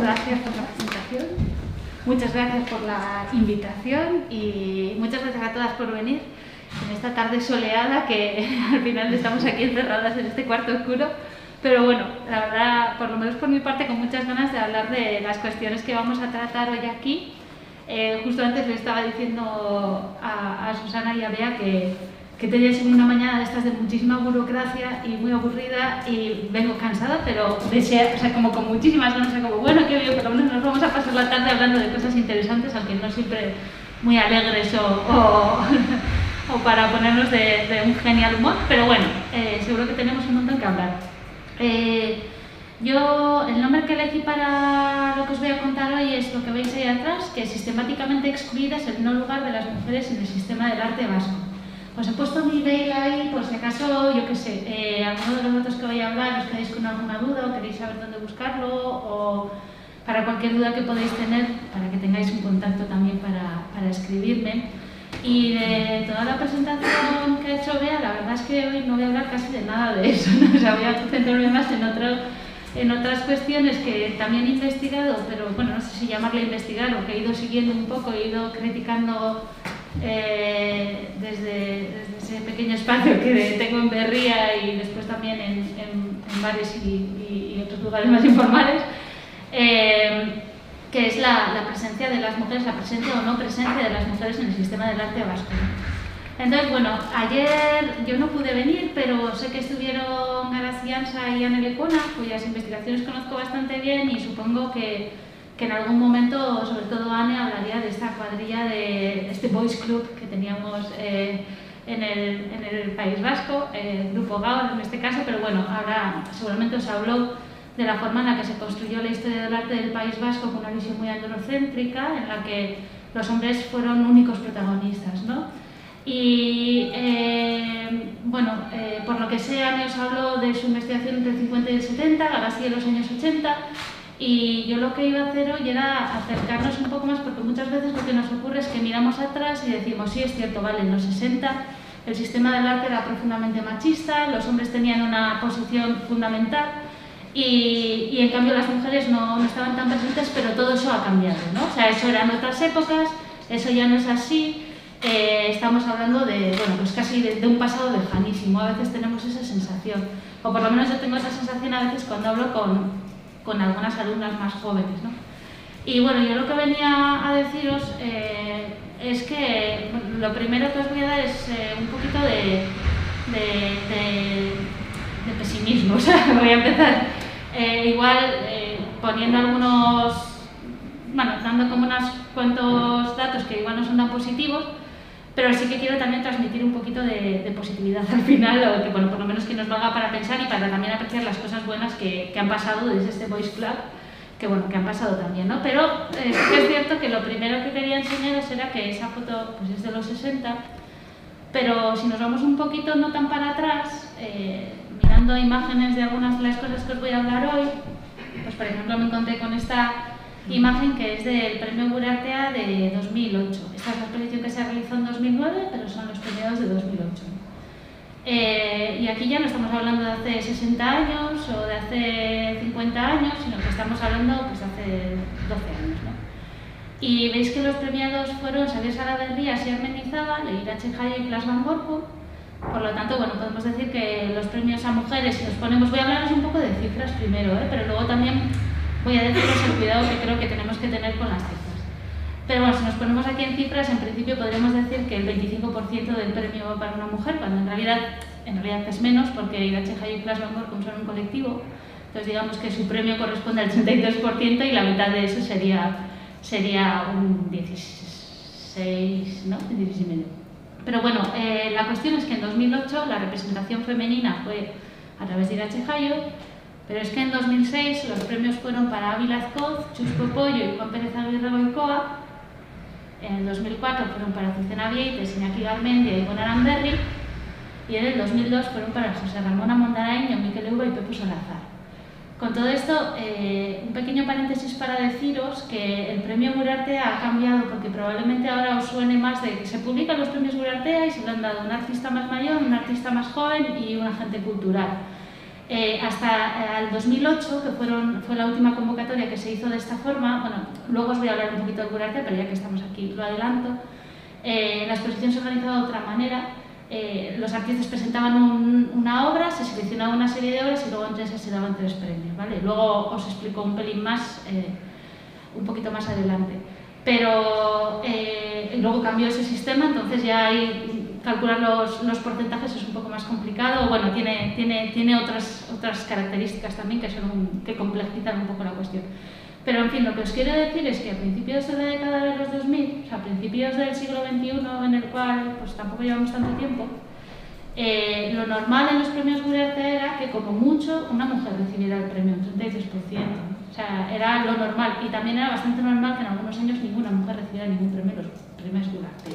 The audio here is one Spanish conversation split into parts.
gracias por la presentación, muchas gracias por la invitación y muchas gracias a todas por venir en esta tarde soleada que al final estamos aquí encerradas en este cuarto oscuro. Pero bueno, la verdad, por lo menos por mi parte, con muchas ganas de hablar de las cuestiones que vamos a tratar hoy aquí. Justo antes le estaba diciendo a Susana y a Bea que tenía sido una mañana de estas de muchísima burocracia y muy aburrida y vengo cansada, pero como con muchísimas ganas, como bueno, qué bien, por lo menos nos vamos a pasar la tarde hablando de cosas interesantes, aunque no siempre muy alegres o para ponernos de un genial humor, pero bueno, seguro que tenemos un montón que hablar. Yo, el nombre que elegí para lo que os voy a contar hoy es lo que veis ahí atrás, que sistemáticamente excluida es el no lugar de las mujeres en el sistema del arte vasco. Os he puesto mi mail ahí, por si acaso, yo qué sé, alguno de los datos que voy a hablar os quedáis con alguna duda o queréis saber dónde buscarlo, o para cualquier duda que podáis tener, para que tengáis un contacto también para escribirme. Y de toda la presentación que ha hecho Bea, la verdad es que hoy no voy a hablar casi de nada de eso, ¿no? O sea, voy a centrarme más en otras cuestiones que también he investigado, pero bueno, no sé si llamarle investigar o que he ido siguiendo un poco, he ido criticando desde ese pequeño espacio que tengo en Berría y después también en bares y otros lugares más informales, que es la presencia de las mujeres, la presencia o no presencia de las mujeres en el sistema del arte vasco. Entonces, bueno, ayer yo no pude venir, pero sé que estuvieron Garazianza y Anne Lecona, cuyas investigaciones conozco bastante bien y supongo que en algún momento, sobre todo Anne, hablaría de esta cuadrilla, de este Boys Club que teníamos en el País Vasco, el Grupo Gaur en este caso, pero bueno, ahora seguramente os habló de la forma en la que se construyó la historia del arte del País Vasco con una visión muy androcéntrica, en la que los hombres fueron únicos protagonistas, ¿no? Y por lo que sé, Anne os habló de su investigación entre el 50 y el 70, Garazi en los años 80, y yo lo que iba a hacer hoy era acercarnos un poco más, porque muchas veces lo que nos ocurre es que miramos atrás y decimos, sí, es cierto, vale, en los 60 el sistema del arte era profundamente machista, los hombres tenían una posición fundamental y en cambio las mujeres no estaban tan presentes, pero todo eso ha cambiado, ¿no? O sea, eso eran otras épocas, eso ya no es así. Estamos hablando de, bueno, pues casi de un pasado lejanísimo, a veces tenemos esa sensación, o por lo menos yo tengo esa sensación a veces cuando hablo con algunas alumnas más jóvenes, ¿no? Y bueno, yo lo que venía a deciros es que lo primero que os voy a dar es un poquito de pesimismo, o sea, voy a empezar poniendo dando como unos cuantos datos que igual no son tan positivos, pero sí que quiero también transmitir un poquito de positividad al final, o que bueno, por lo menos que nos valga para pensar y para también apreciar las cosas buenas que han pasado desde este Boys Club, que bueno, que han pasado también, ¿no? Pero sí que es cierto que lo primero que quería enseñaros era que esa foto pues, es de los 60, pero si nos vamos un poquito no tan para atrás, mirando imágenes de algunas de las cosas que os voy a hablar hoy, pues por ejemplo me encontré con esta imagen que es del Premio Gure Artea de 2008. Esta es la exposición que se realizó en 2009, pero son los premiados de 2008. Y aquí ya no estamos hablando de hace 60 años o de hace 50 años, sino que estamos hablando pues, de hace 12 años, ¿no? Y veis que los premiados fueron Xabier Salaverría, Asier Mendizábal, Irache Jaio y Blas Van Borkum. Por lo tanto, bueno, podemos decir que los premios a mujeres, si nos ponemos, voy a hablaros un poco de cifras primero, pero luego también voy a deciros el cuidado que creo que tenemos que tener con las cifras. Pero bueno, si nos ponemos aquí en cifras, en principio podríamos decir que el 25% del premio va para una mujer, cuando en realidad es menos, porque Irache Jaio y Blas Van Borkum son un colectivo. Entonces digamos que su premio corresponde al 82% y la mitad de eso sería un 16, ¿no? 16,5. Pero bueno, la cuestión es que en 2008 la representación femenina fue a través de Irache Jaio, pero es que en 2006 los premios fueron para Ávila Azcoz, Chusco Pollo y Juan Pérez Aguirre Goicoa. En el 2004 fueron para Azucena Vieites, Iñaki Garmendia y Ivonne Aranberri. Y en el 2002 fueron para José Ramón Amondarain, Miquel Euba y Pepu Salazar. Con todo esto, un pequeño paréntesis para deciros que el premio Gure Artea ha cambiado, porque probablemente ahora os suene más de que se publican los premios Gure Artea y se lo han dado a un artista más mayor, un artista más joven y un agente cultural. hasta el 2008, que fue la última convocatoria que se hizo de esta forma. Bueno, luego os voy a hablar un poquito del Gurarte, pero ya que estamos aquí lo adelanto. La exposición se organizaba de otra manera. Los artistas presentaban una obra, se seleccionaba una serie de obras y luego entre esas se daban 3 premios, ¿vale? Luego os explico un pelín más, un poquito más adelante. Pero luego cambió ese sistema, entonces ya calcular los porcentajes es un poco más complicado. Bueno, tiene otras características también que complejizan un poco la cuestión. Pero en fin, lo que os quiero decir es que a principios de la década de los 2000, o sea, a principios del siglo XXI, en el cual pues tampoco llevamos tanto tiempo, lo normal en los premios Gurarte era que como mucho una mujer recibiera el premio, un 33%. O sea, era lo normal, y también era bastante normal que en algunos años ninguna mujer recibiera ningún premio en los premios Gurarte.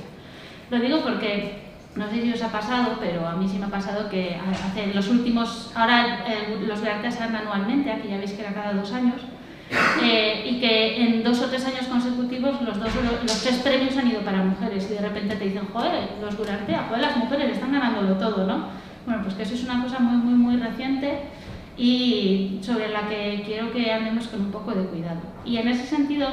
Lo digo porque no sé si os ha pasado, pero a mí sí me ha pasado que hace los últimos, ahora los Gurarte se dan anualmente, aquí ya veis que era cada 2 años, y que en 2 o 3 años consecutivos los 3 premios han ido para mujeres, y de repente te dicen, joder, los Gurarte, joder, las mujeres están ganándolo todo, ¿no? Bueno, pues que eso es una cosa muy reciente y sobre la que quiero que andemos con un poco de cuidado. Y en ese sentido,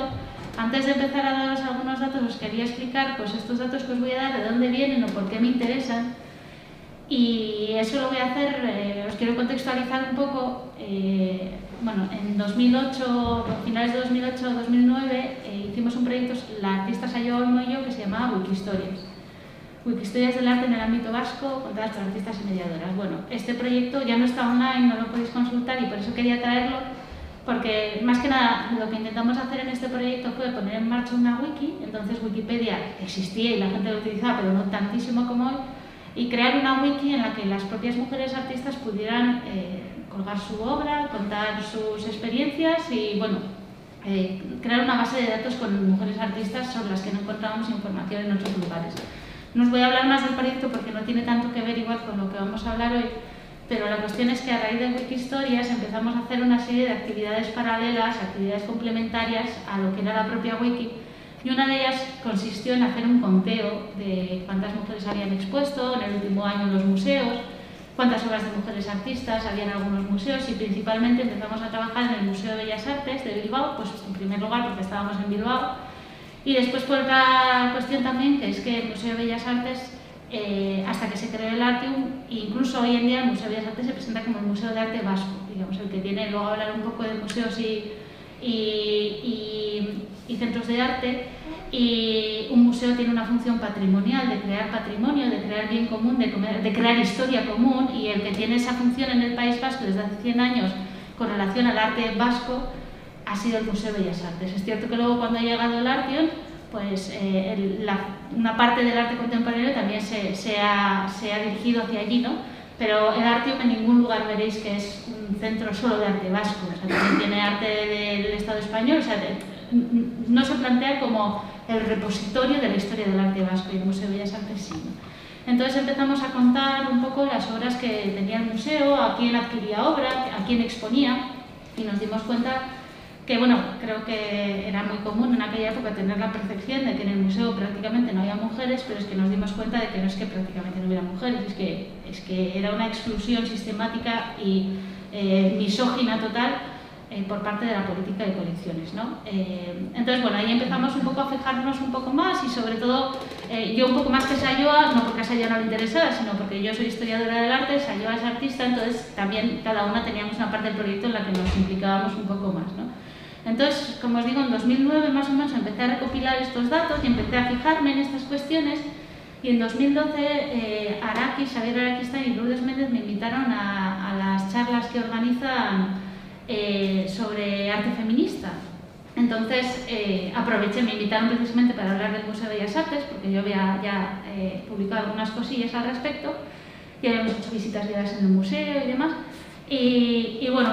antes de empezar a daros algunos datos, os quería explicar pues estos datos que os voy a dar, de dónde vienen o por qué me interesan. Y eso lo voy a hacer, os quiero contextualizar un poco. Bueno, en 2008, finales de 2008-2009, hicimos un proyecto, la artista Sayo Olmo y yo, que se llamaba Wikihistorias. Wikihistorias del arte en el ámbito vasco, contadas por artistas y mediadoras. Bueno, este proyecto ya no está online, no lo podéis consultar, y por eso quería traerlo, porque más que nada lo que intentamos hacer en este proyecto fue poner en marcha una wiki. Entonces Wikipedia existía y la gente lo utilizaba, pero no tantísimo como hoy, y crear una wiki en la que las propias mujeres artistas pudieran colgar su obra, contar sus experiencias y, bueno, crear una base de datos con mujeres artistas sobre las que no encontrábamos información en otros lugares. No os voy a hablar más del proyecto porque no tiene tanto que ver igual con lo que vamos a hablar hoy, pero la cuestión es que a raíz de Wikihistorias empezamos a hacer una serie de actividades paralelas, actividades complementarias a lo que era la propia wiki, y una de ellas consistió en hacer un conteo de cuántas mujeres habían expuesto en el último año en los museos, cuántas obras de mujeres artistas había en algunos museos, y principalmente empezamos a trabajar en el Museo de Bellas Artes de Bilbao, pues en primer lugar porque estábamos en Bilbao, y después por otra cuestión también, que es que el Museo de Bellas Artes, hasta que se creó el Artium, incluso hoy en día el Museo de Bellas Artes se presenta como el Museo de Arte Vasco, digamos, el que tiene, luego hablar un poco de museos y centros de arte. Y un museo tiene una función patrimonial, de crear patrimonio, de crear bien común, de crear historia común, y el que tiene esa función en el País Vasco desde hace 100 años con relación al arte vasco ha sido el Museo de Bellas Artes. Es cierto que luego, cuando ha llegado el Artium, pues una parte del arte contemporáneo también se ha dirigido hacia allí, ¿no? Pero el Artium en ningún lugar veréis que es un centro solo de arte vasco, o sea, también tiene arte del Estado español, o sea, no se plantea como el repositorio de la historia del arte vasco, y el Museo de Bellas Artes sí, ¿no? Entonces empezamos a contar un poco las obras que tenía el museo, a quién adquiría obra, a quién exponía, y nos dimos cuenta que, bueno, creo que era muy común en aquella época tener la percepción de que en el museo prácticamente no había mujeres, pero es que nos dimos cuenta de que no es que prácticamente no hubiera mujeres, es que era una exclusión sistemática y misógina total por parte de la política de colecciones, ¿no? Entonces, bueno, ahí empezamos un poco a fijarnos un poco más, y sobre todo yo un poco más que Sayoa, no porque a Sayoa no le interesara, sino porque yo soy historiadora del arte, Sayoa es artista, entonces también cada una teníamos una parte del proyecto en la que nos implicábamos un poco más, ¿no? Entonces, como os digo, en 2009 más o menos empecé a recopilar estos datos y empecé a fijarme en estas cuestiones, y en 2012 Xavier Araquista y Lourdes Méndez me invitaron a las charlas que organizan sobre arte feminista. Entonces aproveché, me invitaron precisamente para hablar del Museo de Bellas Artes, porque yo había ya publicado algunas cosillas al respecto, y habíamos hecho visitas guiadas en el museo y demás. Y bueno,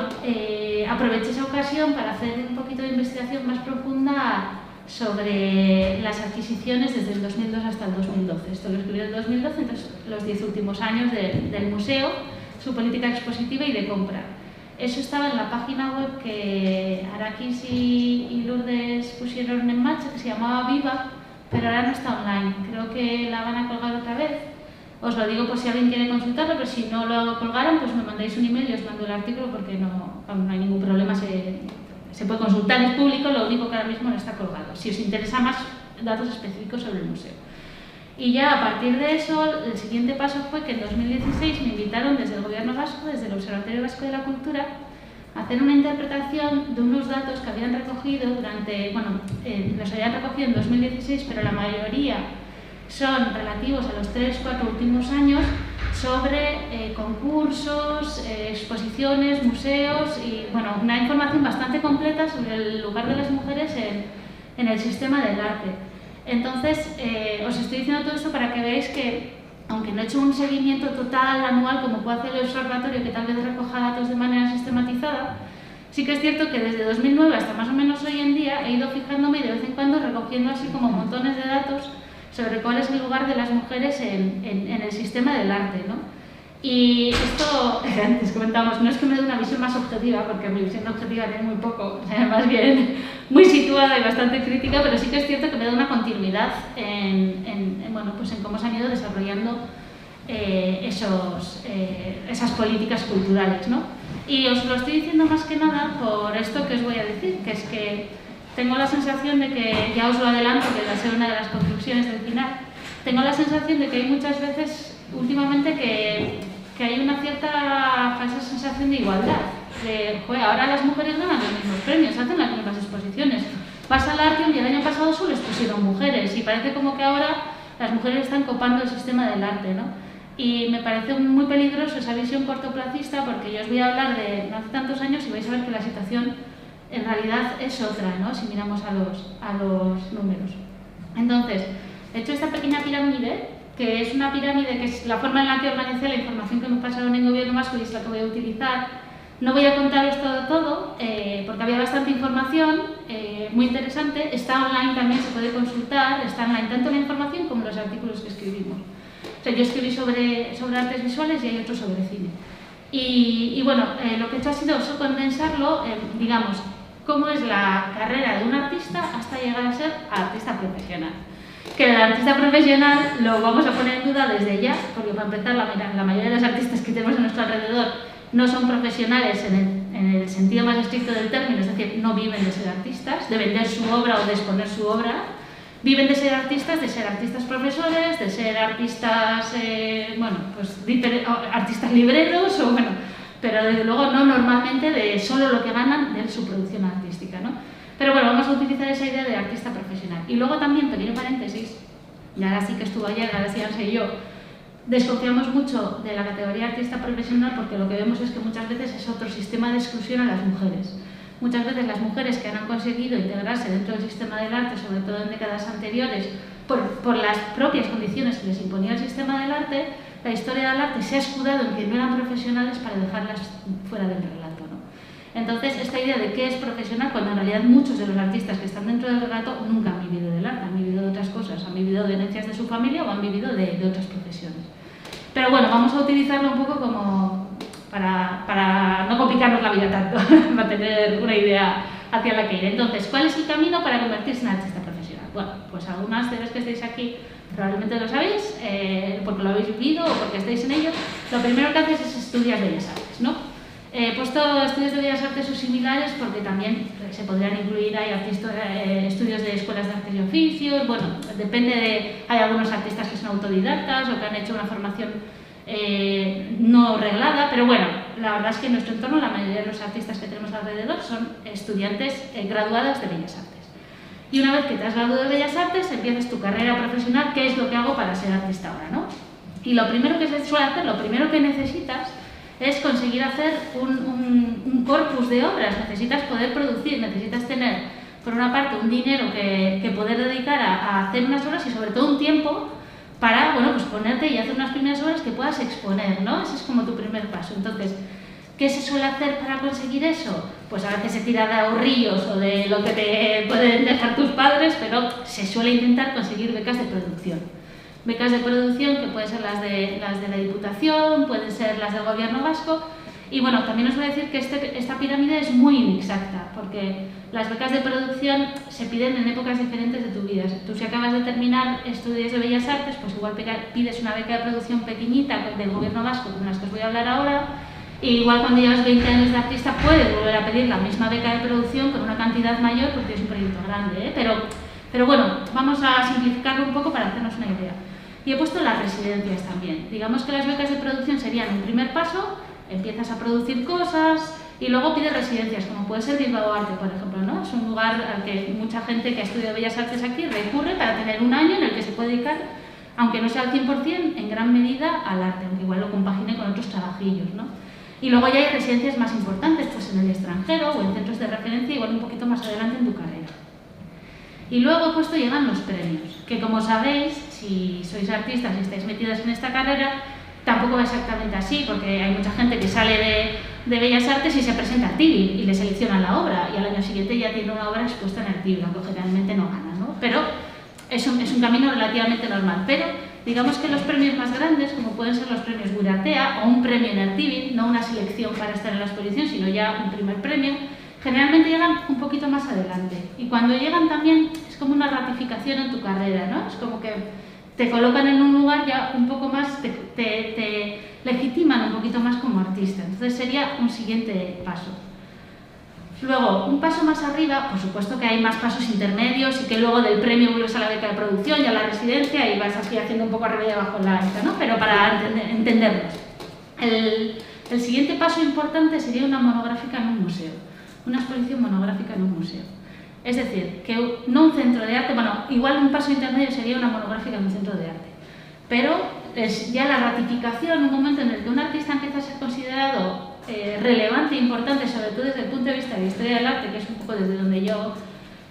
aproveché esa ocasión para hacer un poquito de investigación más profunda sobre las adquisiciones desde el 2002 hasta el 2012. Esto lo escribí en el 2012, entonces los 10 últimos años del museo, su política expositiva y de compra. Eso estaba en la página web que Araquis y Lourdes pusieron en marcha, que se llamaba Viva, pero ahora no está online. Creo que la van a colgar otra vez. Os lo digo por si alguien quiere consultarlo, pero si no lo colgaron, pues me mandáis un email y os mando el artículo porque no hay ningún problema, se puede consultar, es público, lo único que ahora mismo no está colgado. Si os interesa más datos específicos sobre el museo. Y ya a partir de eso, el siguiente paso fue que en 2016 me invitaron desde el Gobierno vasco, desde el Observatorio Vasco de la Cultura, a hacer una interpretación de unos datos que habían recogido los habían recogido en 2016, pero la mayoría son relativos a los 3-4 últimos años sobre concursos, exposiciones, museos y una información bastante completa sobre el lugar de las mujeres en el sistema del arte. Entonces, os estoy diciendo todo esto para que veáis que, aunque no he hecho un seguimiento total, anual, como puede hacer el observatorio, que tal vez recoja datos de manera sistematizada, sí que es cierto que desde 2009 hasta más o menos hoy en día he ido fijándome y de vez en cuando recogiendo así como montones de datos sobre cuál es el lugar de las mujeres en el sistema del arte, ¿no? Y esto, antes comentamos, no es que me dé una visión más objetiva, porque mi visión objetiva es muy poco, más bien muy situada y bastante crítica, pero sí que es cierto que me da una continuidad en cómo se han ido desarrollando esas políticas culturales, ¿no? Y os lo estoy diciendo más que nada por esto que os voy a decir, que es que tengo la sensación de que, ya os lo adelanto, que va a ser una de las conclusiones del final, tengo la sensación de que hay muchas veces últimamente que hay una cierta falsa sensación de igualdad. Ahora las mujeres ganan los mismos premios, hacen las mismas exposiciones. Pasa al arte y el año pasado solo expusieron mujeres y parece como que ahora las mujeres están copando el sistema del arte, ¿no? Y me parece muy peligroso esa visión cortoplacista porque yo os voy a hablar de no hace tantos años y vais a ver que la situación en realidad es otra, ¿no? Si miramos a los números. Entonces, he hecho esta pequeña pirámide, que es una pirámide que es la forma en la que organicé la información que me pasaron en Gobierno Vasco y es la que voy a utilizar. No voy a contaros todo, porque había bastante información, muy interesante. Está online también, se puede consultar, está online tanto la información como los artículos que escribimos. O sea, yo escribí sobre artes visuales y hay otros sobre cine. Lo que he hecho ha sido condensarlo, digamos, cómo es la carrera de un artista hasta llegar a ser artista profesional. Que el artista profesional lo vamos a poner en duda desde ya, porque para empezar la mayoría de los artistas que tenemos a nuestro alrededor no son profesionales en el sentido más estricto del término, es decir, no viven de ser artistas, de vender su obra o de exponer su obra, viven de ser artistas profesores, de ser artistas, artistas libreros, pero desde luego no normalmente de solo lo que ganan de su producción artística, ¿no? Pero vamos a utilizar esa idea de artista profesional. Y luego también, pequeño paréntesis, y ahora sí que estuvo ayer, ahora sí ya sé yo, desconfiamos mucho de la categoría artista profesional porque lo que vemos es que muchas veces es otro sistema de exclusión a las mujeres. Muchas veces las mujeres que han conseguido integrarse dentro del sistema del arte, sobre todo en décadas anteriores, por las propias condiciones que les imponía el sistema del arte, la historia del arte se ha escudado en que no eran profesionales para dejarlas fuera del relato, ¿no? Entonces, esta idea de qué es profesional, cuando en realidad muchos de los artistas que están dentro del relato nunca han vivido del arte, han vivido de otras cosas, han vivido de herencias de su familia o han vivido de otras profesiones. Pero vamos a utilizarlo un poco como para no complicarnos la vida tanto, para tener una idea hacia la que ir. Entonces, ¿cuál es el camino para convertirse en artista profesional? Bueno, pues algunas de las que estáis aquí probablemente lo sabéis, porque lo habéis vivido o porque estáis en ello. Lo primero que haces es estudiar Bellas Artes, ¿no? He puesto estudios de Bellas Artes o similares porque también se podrían incluir, hay estudios de escuelas de artes y oficios, depende hay algunos artistas que son autodidactas o que han hecho una formación no reglada, pero la verdad es que en nuestro entorno la mayoría de los artistas que tenemos alrededor son estudiantes graduadas de Bellas Artes. Y una vez que te has graduado de Bellas Artes, empiezas tu carrera profesional, ¿qué es lo que hago para ser artista ahora, no? Y lo primero que se suele hacer, lo primero que necesitas es conseguir hacer un corpus de obras, necesitas poder producir, necesitas tener, por una parte, un dinero que poder dedicar a hacer unas obras y sobre todo un tiempo para, ponerte y hacer unas primeras obras que puedas exponer, ¿no? Ese es como tu primer paso. Entonces, ¿qué se suele hacer para conseguir eso? Pues a veces se tira de ahorrillos o de lo que te pueden dejar tus padres, pero se suele intentar conseguir becas de producción. Becas de producción que pueden ser las de la Diputación, pueden ser las del Gobierno Vasco, Y bueno, también os voy a decir que esta pirámide es muy inexacta, porque las becas de producción se piden en épocas diferentes de tu vida. Tú si acabas de terminar estudios de Bellas Artes, pues igual pides una beca de producción pequeñita del gobierno vasco, como las que os voy a hablar ahora, y igual cuando llevas 20 años de artista puedes volver a pedir la misma beca de producción con una cantidad mayor porque es un proyecto grande, ¿eh? Pero bueno, vamos a simplificarlo un poco para hacernos una idea. Y he puesto las residencias también. Digamos que las becas de producción serían un primer paso, empiezas a producir cosas y luego pides residencias, como puede ser Bilbao Arte, por ejemplo, ¿no? Es un lugar al que mucha gente que ha estudiado Bellas Artes aquí recurre para tener un año en el que se puede dedicar, aunque no sea al 100%, en gran medida al arte, aunque igual lo compagine con otros trabajillos, ¿no? Y luego ya hay residencias más importantes, pues en el extranjero o en centros de referencia, igual un poquito más adelante en tu carrera. Y luego he puesto llegan los premios, que como sabéis, si sois artistas y estáis metidos en esta carrera, tampoco va exactamente así, porque hay mucha gente que sale de Bellas Artes y se presenta al TIBI y le seleccionan la obra y al año siguiente ya tiene una obra expuesta en el TIBI, aunque generalmente no gana, ¿no? Pero es un camino relativamente normal. Pero digamos que los premios más grandes, como pueden ser los premios Guratea o un premio en el TIBI, no una selección para estar en la exposición, sino ya un primer premio, generalmente llegan un poquito más adelante. Y cuando llegan también es como una ratificación en tu carrera, ¿no? Es como que te colocan en un lugar ya un poco más, te legitiman un poquito más como artista. Entonces sería un siguiente paso. Luego, un paso más arriba, por supuesto que hay más pasos intermedios y que luego del premio vuelves a la beca de producción y a la residencia y vas así haciendo un poco arriba y abajo en la lista, ¿no? Pero para entendernos. El siguiente paso importante sería una monográfica en un museo, una exposición monográfica en un museo. Es decir, que no un centro de arte, bueno, igual un paso intermedio sería una monográfica en un centro de arte, pero es ya la ratificación, un momento en el que un artista empieza a ser considerado relevante e importante, sobre todo desde el punto de vista de la historia del arte, que es un poco desde donde yo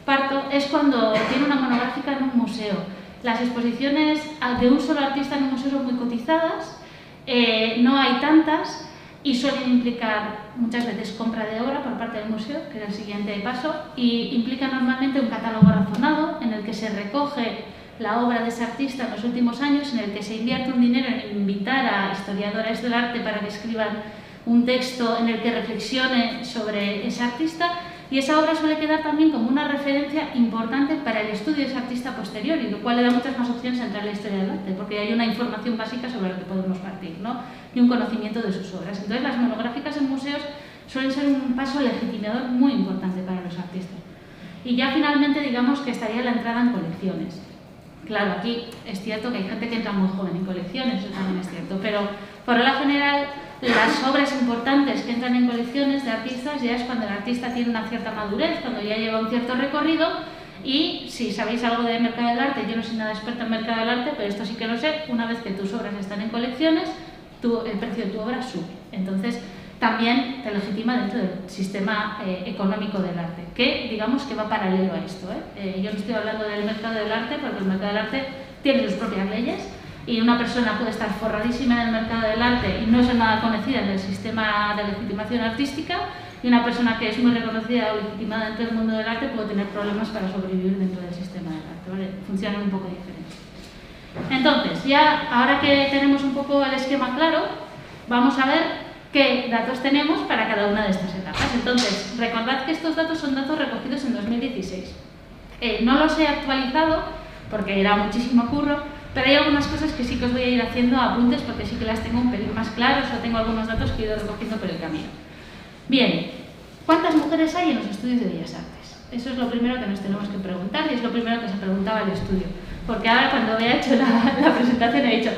parto, es cuando tiene una monográfica en un museo. Las exposiciones de un solo artista en un museo son muy cotizadas, no hay tantas y suelen implicar muchas veces compra de obra por parte del museo, que es el siguiente paso, y implica normalmente un catálogo razonado en el que se recoge la obra de ese artista en los últimos años, en el que se invierte un dinero en invitar a historiadores del arte para que escriban un texto en el que reflexione sobre ese artista, y esa obra suele quedar también como una referencia importante para el estudio de ese artista posterior, y lo cual le da muchas más opciones a entrar en la historia del arte, porque hay una información básica sobre lo que podemos partir, ¿no? Y un conocimiento de sus obras. Entonces las monográficas en museos suelen ser un paso legitimador muy importante para los artistas. Y ya finalmente digamos que estaría la entrada en colecciones. Claro, aquí es cierto que hay gente que entra muy joven en colecciones, eso también es cierto, pero por regla general las obras importantes que entran en colecciones de artistas ya es cuando el artista tiene una cierta madurez, cuando ya lleva un cierto recorrido, y si sabéis algo de mercado del arte, yo no soy nada experta en mercado del arte, pero esto sí que lo sé, una vez que tus obras están en colecciones, el precio de tu obra sube. Entonces también te legitima dentro del sistema económico del arte, que digamos que va paralelo a esto, ¿eh? Yo no estoy hablando del mercado del arte, porque el mercado del arte tiene sus propias leyes, y una persona puede estar forradísima en el mercado del arte y no ser nada conocida en el sistema de legitimación artística, y una persona que es muy reconocida o legitimada dentro del mundo del arte puede tener problemas para sobrevivir dentro del sistema del arte, ¿vale? Funcionan un poco diferente. Entonces, ya ahora que tenemos un poco el esquema claro, vamos a ver qué datos tenemos para cada una de estas etapas. Entonces, recordad que estos datos son datos recogidos en 2016. No los he actualizado porque era muchísimo curro, pero hay algunas cosas que sí que os voy a ir haciendo apuntes porque sí que las tengo un pelín más claros, o tengo algunos datos que he ido recogiendo por el camino. Bien, ¿cuántas mujeres hay en los estudios de Bellas Artes? Eso es lo primero que nos tenemos que preguntar y es lo primero que se preguntaba el estudio. Porque ahora cuando había hecho la presentación he dicho,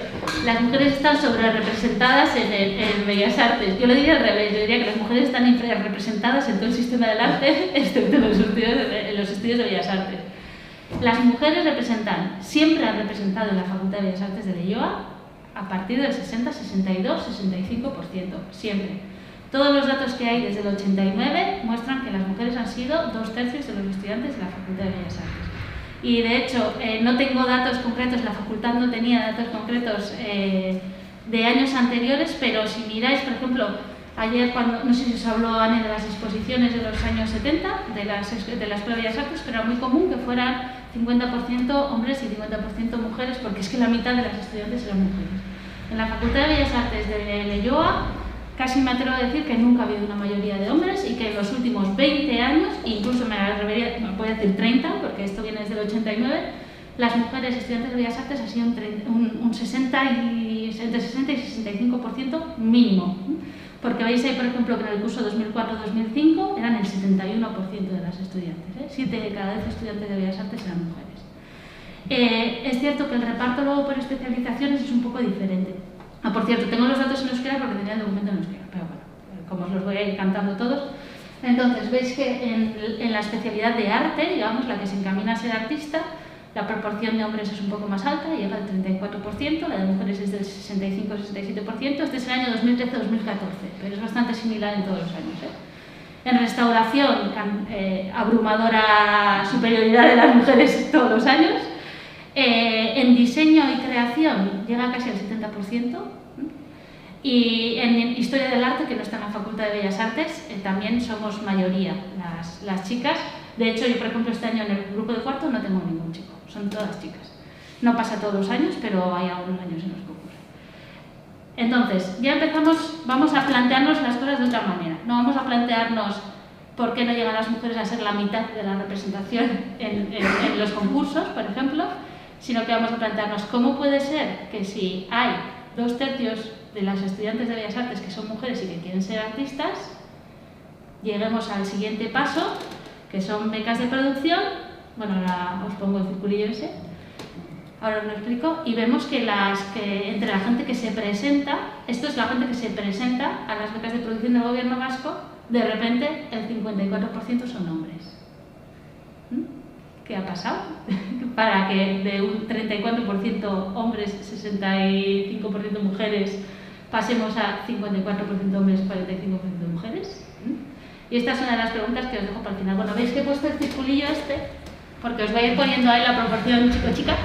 las mujeres están sobre representadas en Bellas Artes. Yo lo diría al revés, yo diría que las mujeres están representadas en todo el sistema del arte, excepto en los estudios de Bellas Artes. Las mujeres siempre han representado en la Facultad de Bellas Artes de Leioa a partir del 60, 62, 65%, siempre. Todos los datos que hay desde el 89 muestran que las mujeres han sido 2/3 de los estudiantes de la Facultad de Bellas Artes. Y de hecho, no tengo datos concretos, la facultad no tenía datos concretos de años anteriores, pero si miráis, por ejemplo, ayer, no sé si os habló Anne de las exposiciones de los años 70, de la Escuela de Bellas Artes, pero era muy común que fueran 50% hombres y 50% mujeres, porque es que la mitad de las estudiantes eran mujeres. En la Facultad de Bellas Artes de Leioa casi me atrevo a decir que nunca ha habido una mayoría de hombres y que en los últimos 20 años, incluso me voy a decir 30, porque esto viene desde el 89, las mujeres estudiantes de Bellas Artes ha sido un 60 y, entre 60 y 65% mínimo. Porque veis ahí, por ejemplo, que en el curso 2004-2005 eran el 71% de las estudiantes. 7 de cada 10 estudiantes de Bellas Artes eran mujeres. Es cierto que el reparto luego por especializaciones es un poco diferente. Por cierto, tengo los datos en euskera porque tenía el documento en euskera, pero bueno, como os los voy a ir cantando todos. Entonces, veis que en la especialidad de arte, digamos, la que se encamina a ser artista, la proporción de hombres es un poco más alta, llega al 34%, la de mujeres es del 65-67%, este es el año 2013-2014, pero es bastante similar en todos los años. En restauración, abrumadora superioridad de las mujeres todos los años. En diseño y creación llega casi al 70%. Y en historia del arte, que no está en la Facultad de Bellas Artes, también somos mayoría las chicas. De hecho, yo por ejemplo este año en el grupo de cuarto no tengo ningún chico, son todas chicas. No pasa todos los años, pero hay algunos años en los que ocurre. Entonces, ya empezamos, vamos a plantearnos las cosas de otra manera. No vamos a plantearnos por qué no llegan las mujeres a ser la mitad de la representación en los concursos, por ejemplo, sino que vamos a plantearnos cómo puede ser que si hay 2/3 de las estudiantes de Bellas Artes que son mujeres y que quieren ser artistas, lleguemos al siguiente paso, que son becas de producción. Bueno, ahora os pongo el circulillo ese, ahora os lo explico, y vemos que entre la gente que se presenta, esto es la gente que se presenta a las becas de producción del gobierno vasco, de repente el 54% son hombres. ¿Qué ha pasado? Para que de un 34% hombres, 65% mujeres, pasemos a 54% hombres, 45% mujeres. Y esta es una de las preguntas que os dejo para el final. Bueno, veis que he puesto el circulillo este, porque os voy a ir poniendo ahí la proporción chico-chica.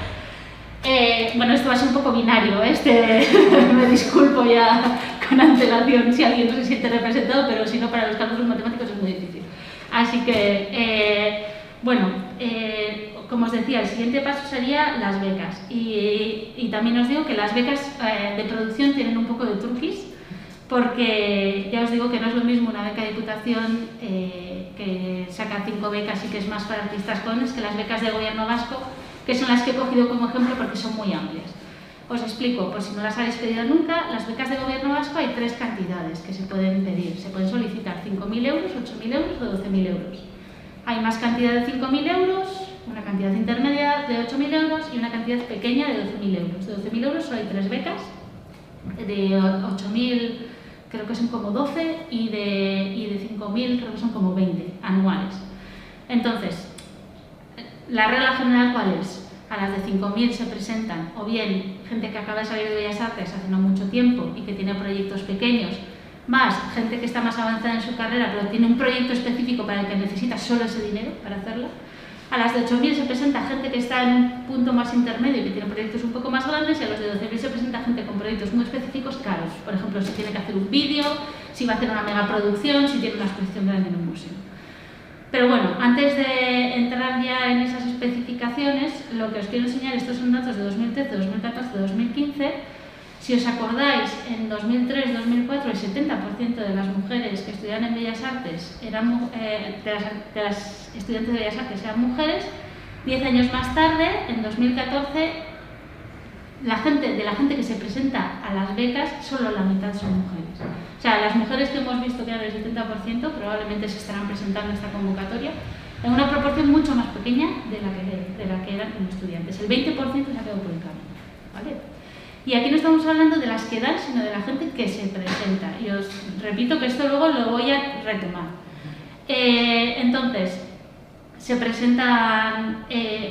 Bueno, esto va a ser un poco binario, me disculpo ya con antelación si alguien no se siente representado, pero si no, para los cálculos matemáticos es muy difícil. Así que, como os decía, el siguiente paso sería las becas. Y también os digo que las becas de producción tienen un poco de truquis, porque ya os digo que no es lo mismo una beca de Diputación que saca 5 becas y que es más para artistas jóvenes que las becas de gobierno vasco, que son las que he cogido como ejemplo porque son muy amplias. Os explico, por si no las habéis pedido nunca, las becas de gobierno vasco hay 3 cantidades que se pueden pedir. Se pueden solicitar 5.000 euros, 8.000 euros o 12.000 euros. Hay más cantidad de 5.000 euros, una cantidad intermedia de 8.000 euros y una cantidad pequeña de 12.000 euros. De 12.000 euros solo hay 3 becas, de 8.000 creo que son como 12 y de 5.000 creo que son como 20 anuales. Entonces, la regla general ¿cuál es? A las de 5.000 se presentan o bien gente que acaba de salir de Bellas Artes hace no mucho tiempo y que tiene proyectos pequeños, más gente que está más avanzada en su carrera pero tiene un proyecto específico para el que necesita solo ese dinero para hacerlo. A las de 8.000 se presenta gente que está en un punto más intermedio y que tiene proyectos un poco más grandes, y a los de 12.000 se presenta gente con proyectos muy específicos caros. Por ejemplo, si tiene que hacer un vídeo, si va a hacer una megaproducción, si tiene una exposición grande en un museo. Pero bueno, antes de entrar ya en esas especificaciones, lo que os quiero enseñar, estos son datos de 2013, 2014, 2015. Si os acordáis, en 2003-2004 el 70% de las mujeres que estudiaban en Bellas Artes eran de las estudiantes de Bellas Artes eran mujeres. 10 años más tarde, en 2014, de la gente que se presenta a las becas, solo la mitad son mujeres. O sea, las mujeres que hemos visto que eran el 70% probablemente se estarán presentando en esta convocatoria en una proporción mucho más pequeña de la que eran como estudiantes. El 20% se ha quedado por el camino, ¿vale? Y aquí no estamos hablando de las que dan, sino de la gente que se presenta. Y os repito que esto luego lo voy a retomar. Entonces, se presentan...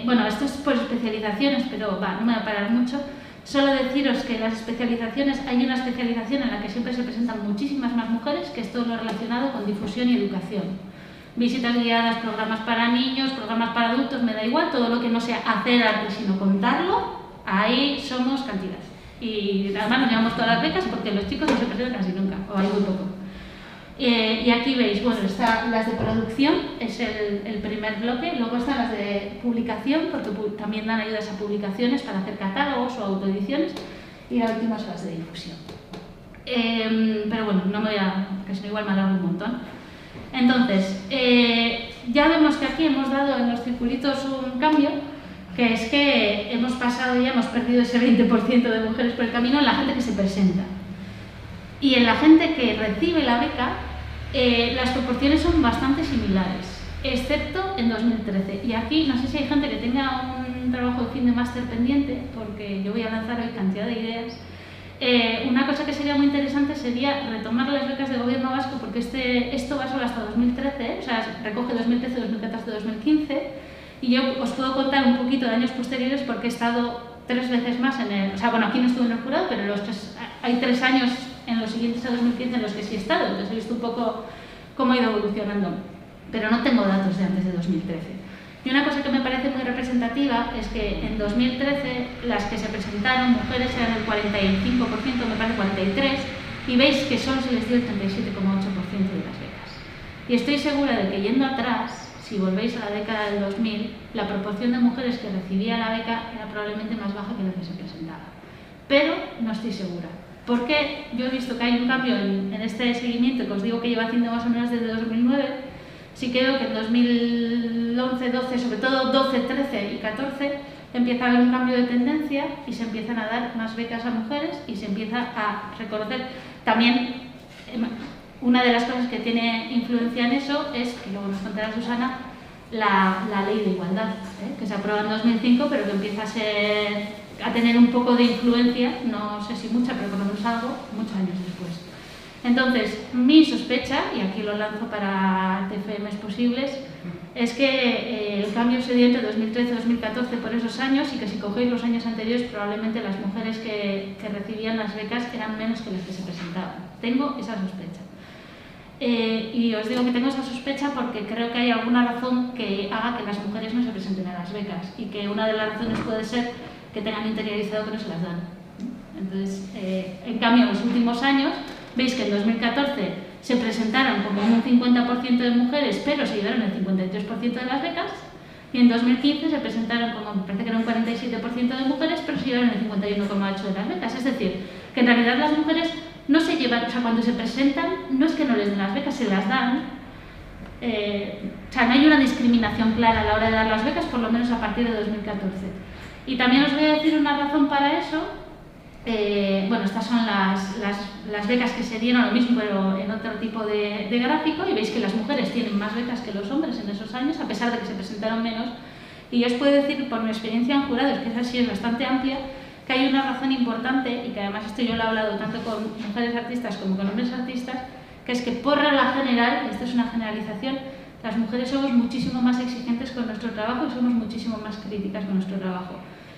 bueno, esto es por especializaciones, pero no me voy a parar mucho. Solo deciros que las especializaciones, hay una especialización en la que siempre se presentan muchísimas más mujeres, que es todo lo relacionado con difusión y educación. Visitas guiadas, programas para niños, programas para adultos, me da igual, todo lo que no sea hacer arte, sino contarlo, ahí somos cantidad. Y además nos llevamos todas las becas porque los chicos no se presentan casi nunca, o hay muy poco. Y aquí veis, bueno, están las de producción, es el primer bloque, luego están las de publicación, porque también dan ayudas a publicaciones para hacer catálogos o autoediciones, y la última son las de difusión. Pero bueno, no me voy a... que si no igual me alargo un montón. Entonces, ya vemos que aquí hemos dado en los circulitos un cambio, que es que hemos pasado ya, hemos perdido ese 20% de mujeres por el camino en la gente que se presenta. Y en la gente que recibe la beca, las proporciones son bastante similares, excepto en 2013. Y aquí, no sé si hay gente que tenga un trabajo de fin de máster pendiente, porque yo voy a lanzar hoy cantidad de ideas. Una cosa que sería muy interesante sería retomar las becas de gobierno vasco, porque esto va solo hasta 2013, o sea, recoge 2013, 2014, 2015, y yo os puedo contar un poquito de años posteriores porque he estado 3 veces más en el... O sea, bueno, aquí no estuve en el jurado, pero hay 3 años en los siguientes a 2015 en los que sí he estado, entonces he visto un poco cómo ha ido evolucionando, pero no tengo datos de antes de 2013. Y una cosa que me parece muy representativa es que en 2013 las que se presentaron, mujeres, eran el 45%, me parece 43%, y veis que solo se les dio el 37,8% de las becas. Y estoy segura de que yendo atrás, si volvéis a la década del 2000, la proporción de mujeres que recibía la beca era probablemente más baja que la que se presentaba. Pero no estoy segura. Porque yo he visto que hay un cambio en este seguimiento que os digo que llevo haciendo más o menos desde 2009. Sí que veo que en 2011, 12, sobre todo 12, 13 y 14 empieza a haber un cambio de tendencia y se empiezan a dar más becas a mujeres y se empieza a reconocer. También una de las cosas que tiene influencia en eso es, que luego nos contará Susana, la ley de igualdad, que se aprueba en 2005 pero que empieza a tener un poco de influencia, no sé si mucha, pero por lo menos algo, muchos años después. Entonces, mi sospecha, y aquí lo lanzo para TFMs posibles, es que el cambio se dio entre 2013 y 2014 por esos años y que si cogéis los años anteriores probablemente las mujeres que recibían las becas eran menos que las que se presentaban. Tengo esa sospecha. Y os digo que tengo esa sospecha porque creo que hay alguna razón que haga que las mujeres no se presenten a las becas y que una de las razones puede ser que tengan interiorizado que no se las dan. Entonces, en cambio, en los últimos años, veis que en 2014 se presentaron como un 50% de mujeres, pero se llevaron el 53% de las becas, y en 2015 se presentaron como, me parece que era un 47% de mujeres, pero se llevaron el 51,8% de las becas. Es decir, que en realidad las mujeres no se llevan, o sea, cuando se presentan, no es que no les den las becas, se las dan. O sea, no hay una discriminación clara a la hora de dar las becas, por lo menos a partir de 2014. Y también os voy a decir una razón para eso. Bueno, estas son las becas que se dieron, lo mismo pero en otro tipo de gráfico, y veis que las mujeres tienen más becas que los hombres en esos años, a pesar de que se presentaron menos. Y yo os puedo decir, por mi experiencia en jurados, que esa sí es bastante amplia, que hay una razón importante, y que además esto yo lo he hablado tanto con mujeres artistas como con hombres artistas, que es que por regla general, esto es una generalización, las mujeres somos muchísimo más exigentes con nuestro trabajo y somos muchísimo más críticas con nuestro trabajo.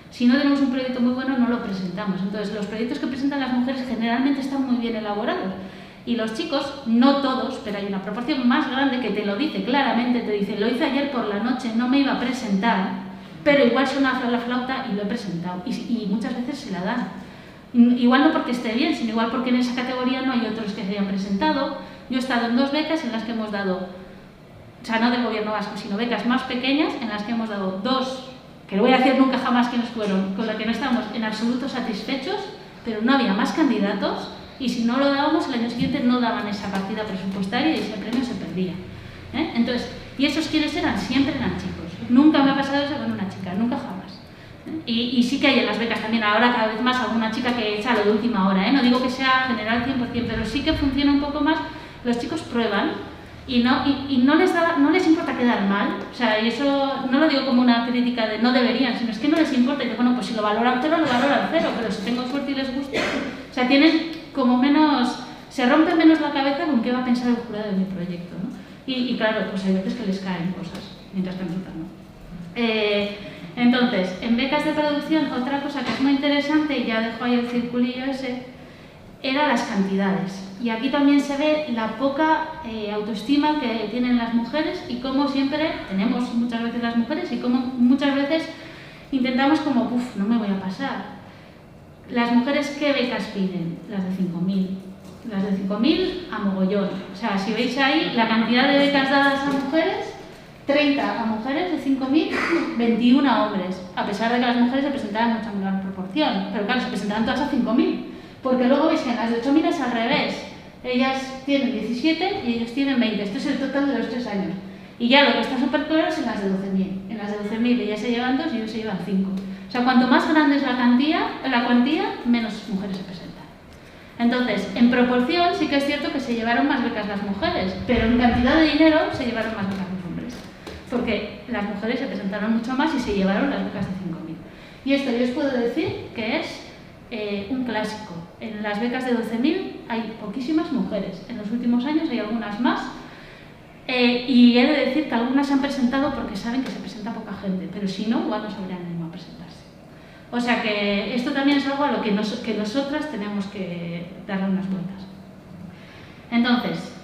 Si no tenemos un proyecto muy bueno, no lo presentamos. Entonces, los proyectos que presentan las mujeres generalmente están muy bien elaborados. Y los chicos, no todos, pero hay una proporción más grande que te lo dice claramente, te dice, lo hice ayer por la noche, no me iba a presentar, pero igual suena la flauta y lo he presentado. Y muchas veces se la dan. Igual no porque esté bien, sino igual porque en esa categoría no hay otros que se hayan presentado. Yo he estado en 2 becas en las que hemos dado, o sea, no del gobierno vasco, sino becas más pequeñas en las que hemos dado 2, que no voy a decir nunca jamás quiénes fueron, con la que no estábamos en absoluto satisfechos, pero no había más candidatos y si no lo dábamos el año siguiente no daban esa partida presupuestaria y ese premio se perdía. Entonces, ¿y esos quiénes eran? Siempre eran chicos. Nunca me ha pasado eso con una chica, nunca jamás. Y sí que hay en las becas también, ahora cada vez más alguna chica que echa lo de última hora, no digo que sea general 100%, pero sí que funciona un poco más, los chicos prueban. Y no les importa quedar mal, o sea, y eso no lo digo como una crítica de no deberían, sino es que no les importa, y que bueno, pues si lo valoran 0, lo valoran 0, pero si tengo suerte y les gusta, o sea, tienen como menos, se rompe menos la cabeza con qué va a pensar el jurado de mi proyecto, ¿no? Y claro, pues hay veces que les caen cosas, mientras que nosotros no. Entonces, en becas de producción, otra cosa que es muy interesante, y ya dejo ahí el circulillo ese, era las cantidades. Y aquí también se ve la poca autoestima que tienen las mujeres y cómo siempre tenemos muchas veces las mujeres y cómo muchas veces intentamos como, uff, no me voy a pasar. Las mujeres, ¿qué becas piden? Las de 5.000. Las de 5.000 a mogollón. O sea, si veis ahí la cantidad de becas dadas a mujeres, 30 a mujeres de 5.000, 21 a hombres. A pesar de que las mujeres se presentaban en mucha menor proporción. Pero claro, se presentaban todas a 5.000. Porque luego veis que en las de 8.000 es al revés. Ellas tienen 17 y ellos tienen 20. Esto es el total de los 3 años. Y ya lo que está súper claro es en las de 12.000. En las de 12.000 ellas se llevan 2 y ellos se llevan 5. O sea, cuanto más grande es la cuantía, menos mujeres se presentan. Entonces, en proporción sí que es cierto que se llevaron más becas las mujeres, pero en cantidad de dinero se llevaron más becas los hombres. Porque las mujeres se presentaron mucho más y se llevaron las becas de 5.000. Y esto yo os puedo decir que es un clásico. En las becas de 12.000 hay poquísimas mujeres. En los últimos años hay algunas más. Y he de decir que algunas se han presentado porque saben que se presenta poca gente, pero si no, igual no se habrían animado a presentarse. O sea que esto también es algo a lo que nosotras tenemos que darle unas vueltas. Entonces,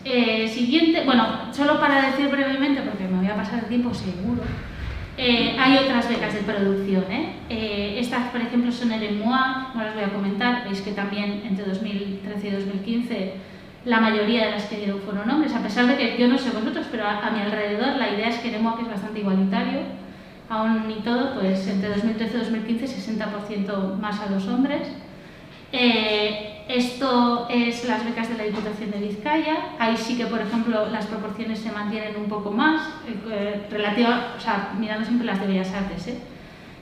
siguiente, bueno, solo para decir brevemente, porque me voy a pasar el tiempo seguro, hay otras becas de producción. Estas, por ejemplo, son el EMOA, no las voy a comentar, veis que también entre 2013 y 2015 la mayoría de las que dieron fueron hombres, a pesar de que yo no sé vosotros, pero a mi alrededor la idea es que el EMOA, que es bastante igualitario, aún y todo, pues entre 2013 y 2015 60% más a los hombres. Esto es las becas de la Diputación de Vizcaya. Ahí sí que, por ejemplo, las proporciones se mantienen un poco más, o sea, mirando siempre las de Bellas Artes.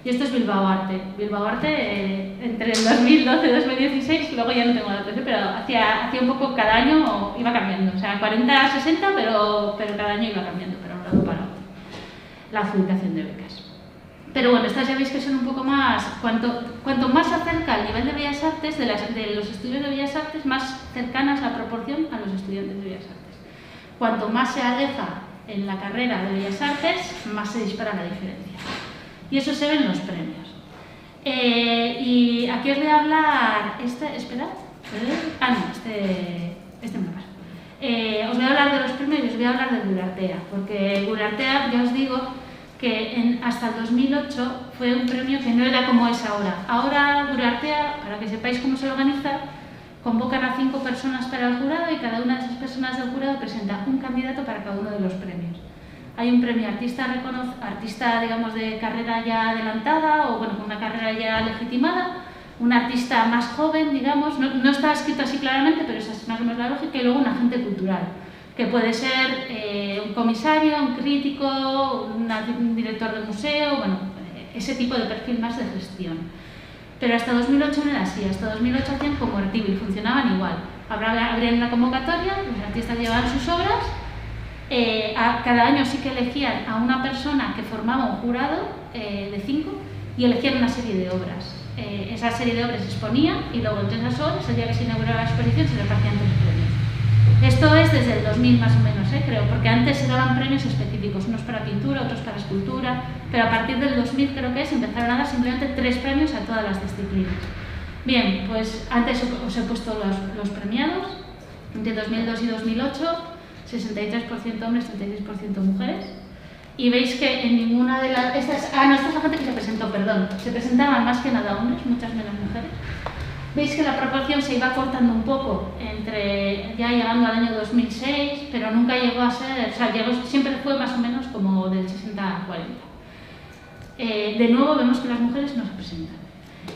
Y esto es Bilbao Arte. Bilbao Arte, entre el 2012 y 2016, luego ya no tengo datos, pero hacía un poco cada año iba cambiando. O sea, 40 a 60, pero cada año iba cambiando, pero un lado para otro. La adjudicación de becas. Pero bueno, estas ya veis que son un poco más, cuanto más se acerca el nivel de Bellas Artes, de los estudios de Bellas Artes, más cercanas la proporción a los estudiantes de Bellas Artes. Cuanto más se aleja en la carrera de Bellas Artes, más se dispara la diferencia. Y eso se ve en los premios. Y aquí os voy a hablar, esperad, este me pasa. Os voy a hablar de los premios y os voy a hablar de Gurartea, porque Gurartea, ya os digo, que hasta el 2008 fue un premio que no era como es ahora. Ahora Gurartea, para que sepáis cómo se organiza, convocan a 5 personas para el jurado y cada una de esas personas del jurado presenta un candidato para cada uno de los premios. Hay un premio artista, digamos, de carrera ya adelantada o bueno, con una carrera ya legitimada, un artista más joven, digamos, no está escrito así claramente, pero esa es más o menos la lógica, y luego un agente cultural, que puede ser un comisario, un crítico, un director de museo, bueno, ese tipo de perfil más de gestión. Pero hasta 2008 no era así, hasta 2008 hacían como Artibil, funcionaban igual. Abrían una convocatoria, los artistas llevaban sus obras, cada año sí que elegían a una persona que formaba un jurado de 5 y elegían una serie de obras. Esa serie de obras se exponía y luego entre esas obras, el día que se inauguraba la exposición, se repartían 3 premios. Esto es desde el 2000 más o menos, creo, porque antes se daban premios específicos, unos para pintura, otros para escultura, pero a partir del 2000 creo que empezaron a dar simplemente 3 premios a todas las disciplinas. Bien, pues antes os he puesto los premiados, entre 2002 y 2008, 63% hombres, 36% mujeres, y veis que en ninguna de las... esta es la gente que se presentó, perdón, se presentaban más que nada hombres, muchas menos mujeres. Veis que la proporción se iba cortando un poco, ya llegando al año 2006, pero nunca llegó a ser, o sea, siempre fue más o menos como del 60 a 40. De nuevo vemos que las mujeres no se presentan.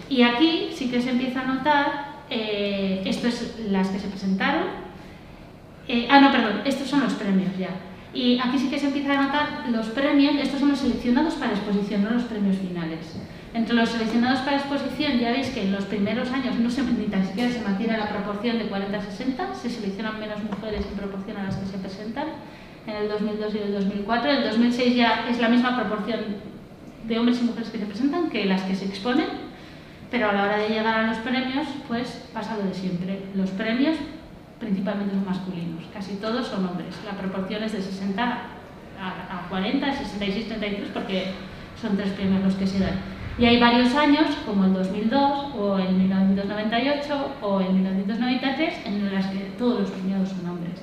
Y aquí sí que se empieza a notar, esto es las que se presentaron, estos son los premios ya. Y aquí sí que se empieza a notar los premios, estos son los seleccionados para exposición, no los premios finales. Entre los seleccionados para exposición ya veis que en los primeros años ni tan siquiera se mantiene la proporción de 40-60, se seleccionan menos mujeres en proporción a las que se presentan en el 2002 y el 2004. En el 2006 ya es la misma proporción de hombres y mujeres que se presentan que las que se exponen, pero a la hora de llegar a los premios, pues pasa lo de siempre. Los premios principalmente son masculinos, casi todos son hombres. La proporción es de 60 a 40, 66-33, porque son 3 premios los que se dan. Y hay varios años, como el 2002, o el 1998, o el 1993, en los que todos los premiados son hombres.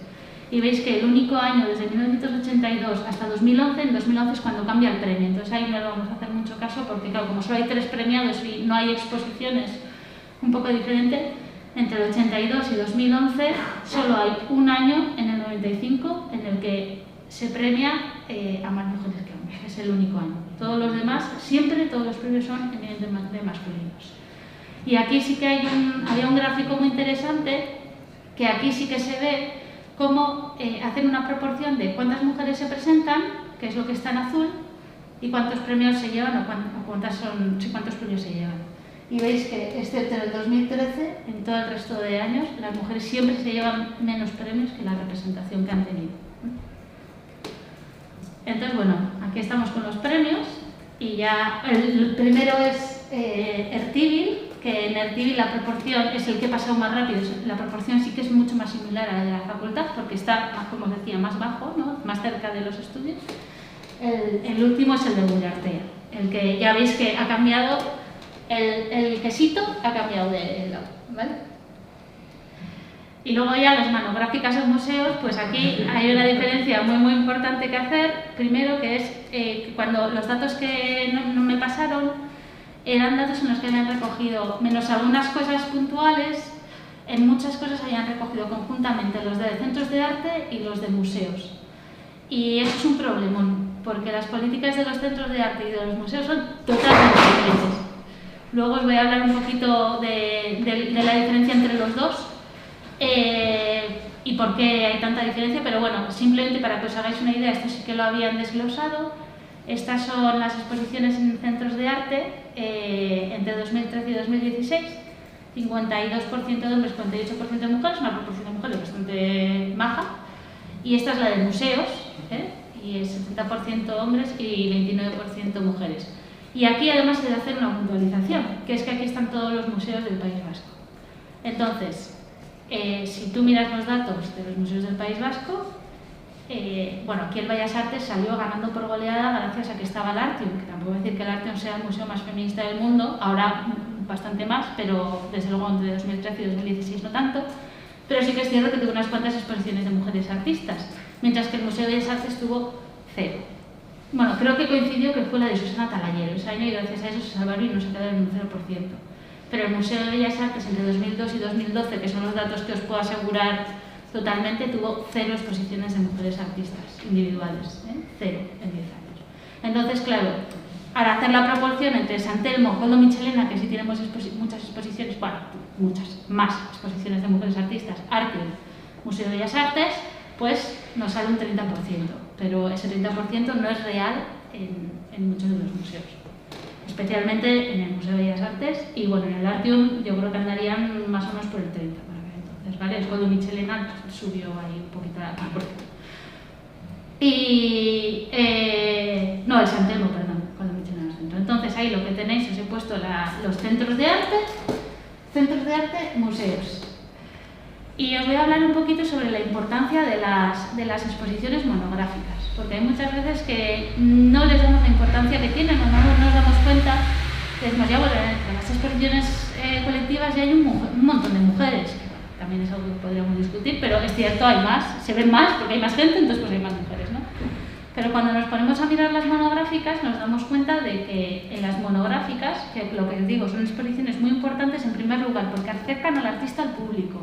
Y veis que el único año, desde 1982 hasta 2011, en 2011 es cuando cambia el premio. Entonces ahí no le vamos a hacer mucho caso, porque claro, como solo hay 3 premiados y no hay exposiciones, un poco diferente, entre el 82 y 2011 solo hay un año, en el 95, en el que se premia a más mujeres que hombres. Es el único año. Todos los demás, siempre todos los premios son eminentemente masculinos. Y aquí sí que había un gráfico muy interesante, que aquí sí que se ve cómo hacen una proporción de cuántas mujeres se presentan, que es lo que está en azul, y cuántos premios se llevan o cuántos premios se llevan. Y veis que, excepto en el 2013, en todo el resto de años, las mujeres siempre se llevan menos premios que la representación que han tenido. Entonces, bueno, aquí estamos con los premios, y ya el primero es Ertibil, que en Ertibil la proporción es el que ha pasado más rápido, la proporción sí que es mucho más similar a la de la facultad, porque está, como os decía, más bajo, ¿no? Más cerca de los estudios. El último es el de Gurartea, el que ya veis que ha cambiado, el quesito ha cambiado de lado, ¿vale? Y luego ya las monográficas en museos, pues aquí hay una diferencia muy importante que hacer. Primero, que es cuando los datos que no me pasaron eran datos en los que habían recogido, menos algunas cosas puntuales, en muchas cosas habían recogido conjuntamente los de centros de arte y los de museos. Y eso es un problemón, porque las políticas de los centros de arte y de los museos son totalmente diferentes. Luego os voy a hablar un poquito de la diferencia entre los dos y por qué hay tanta diferencia, pero bueno, simplemente para que os hagáis una idea, esto sí que lo habían desglosado. Estas son las exposiciones en centros de arte entre 2013 y 2016. 52% de hombres, 48% de mujeres, una proporción de mujeres bastante baja. Y esta es la de museos, y es 60% hombres y 29% mujeres. Y aquí además se debe hacer una puntualización, que es que aquí están todos los museos del País Vasco. Entonces, si tú miras los datos de los museos del País Vasco, bueno, aquí el Bellas Artes salió ganando por goleada gracias a que estaba el Artium, que tampoco voy a decir que el Artium sea el museo más feminista del mundo, ahora bastante más, pero desde luego entre 2013 y 2016 no tanto, pero sí que es cierto que tuvo unas cuantas exposiciones de mujeres artistas, mientras que el Museo de Bellas Artes tuvo 0. Bueno, creo que coincidió que fue la de Susana Talallero ese año y gracias a eso se salvaron y no se quedaron en un 0%. Pero el Museo de Bellas Artes entre 2002 y 2012, que son los datos que os puedo asegurar totalmente, tuvo 0 exposiciones de mujeres artistas individuales, 0 en 10 años. Entonces, claro, al hacer la proporción entre San Telmo, Koldo Michelena, que sí tenemos muchas exposiciones, bueno, muchas más exposiciones de mujeres artistas, Artium, Museo de Bellas Artes, pues nos sale un 30%, pero ese 30% no es real en muchos de los museos, especialmente en el Museo de Bellas Artes, y bueno, en el Artium yo creo que andarían más o menos por el 30%. ¿Vale? El Koldo Michelena subió ahí un poquito la proporción. Y no, el San Telmo, perdón, Koldo Michelena centro. Entonces ahí lo que tenéis, os he puesto los centros de arte, museos. Y os voy a hablar un poquito sobre la importancia de las exposiciones monográficas, porque hay muchas veces que no les damos la importancia que tienen o no nos damos cuenta. Decimos, ya bueno, entre las exposiciones colectivas ya hay un montón de mujeres. También es algo que podríamos discutir, pero es cierto, hay más, se ven más porque hay más gente, entonces pues hay más mujeres, ¿no? Pero cuando nos ponemos a mirar las monográficas nos damos cuenta de que en las monográficas, que lo que os digo, son exposiciones muy importantes en primer lugar porque acercan al artista al público.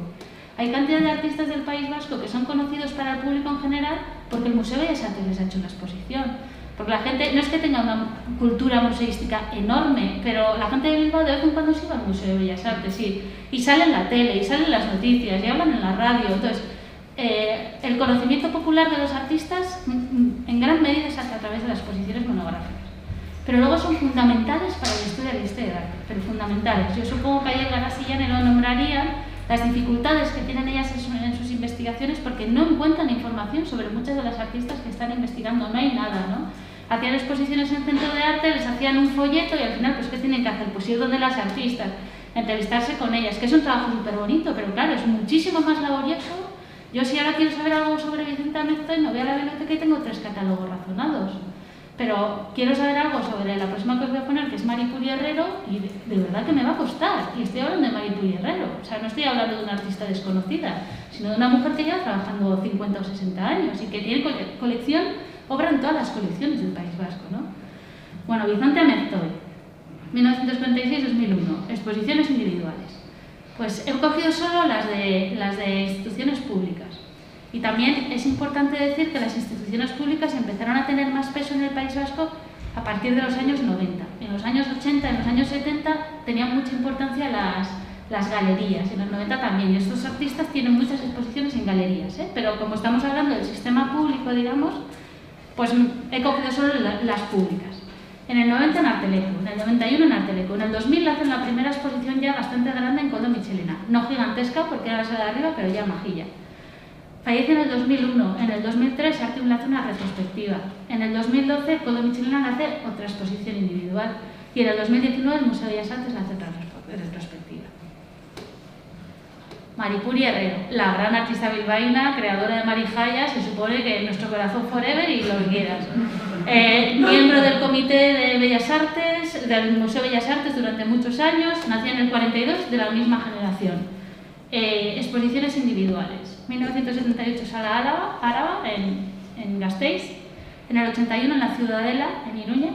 Hay cantidad de artistas del País Vasco que son conocidos para el público en general porque el Museo de Bellas Artes les ha hecho una exposición. Porque la gente, no es que tenga una cultura museística enorme, pero la gente de Bilbao de vez en cuando se va al Museo de Bellas Artes y sale en la tele, y salen las noticias, y hablan en la radio. Entonces, el conocimiento popular de los artistas en gran medida se hace a través de las exposiciones monográficas. Pero luego son fundamentales para el estudio de la historia del arte, pero fundamentales. Yo supongo que ayer Garas y Llane lo nombrarían, las dificultades que tienen ellas en sus investigaciones porque no encuentran información sobre muchas de las artistas que están investigando, no hay nada, ¿no? Hacían exposiciones en centro de arte, les hacían un folleto y al final, pues ¿qué tienen que hacer? Pues ir donde las artistas, entrevistarse con ellas, que es un trabajo súper bonito, pero claro, es muchísimo más laborioso. Yo si ahora quiero saber algo sobre Vicente Amestoy, me voy a la biblioteca y tengo 3 catálogos razonados. Pero quiero saber algo sobre la próxima que os voy a poner, que es Maripuri Herrero, y de verdad que me va a costar. Y estoy hablando de Maripuri Herrero. O sea, no estoy hablando de una artista desconocida, sino de una mujer que lleva trabajando 50 o 60 años y que tiene colección, obra en todas las colecciones del País Vasco, ¿no? Bueno, Vicente Amestoy, 1946-2001, exposiciones individuales. Pues he cogido solo las de instituciones públicas. Y también es importante decir que las instituciones públicas empezaron a tener más peso en el País Vasco a partir de los años 90. En los años 80, en los años 70 tenían mucha importancia las galerías, en los 90 también. Y estos artistas tienen muchas exposiciones en galerías, pero como estamos hablando del sistema público, digamos, pues he cogido solo las públicas. En el 90 en Artelecu, en el 91 en Artelecu, en el 2000 hacen la primera exposición ya bastante grande en Koldo Mitxelena, no gigantesca porque era la sala de arriba, pero ya majilla. Fallece en el 2001, en el 2003 Artium le hace una retrospectiva, en el 2012 Koldo Mitxelena le hace otra exposición individual y en el 2019 el Museo de Bellas Artes le hace otra retrospectiva. Maripuri Herrero, la gran artista bilbaína, creadora de Marijaya, se supone que en nuestro corazón forever y lo que quieras. Miembro del Comité de Bellas Artes, del Museo de Bellas Artes durante muchos años, nacía en el 42, de la misma generación. Exposiciones individuales. 1978 Sala Áraba en Gasteiz, en el 81 en la Ciudadela en Iruña,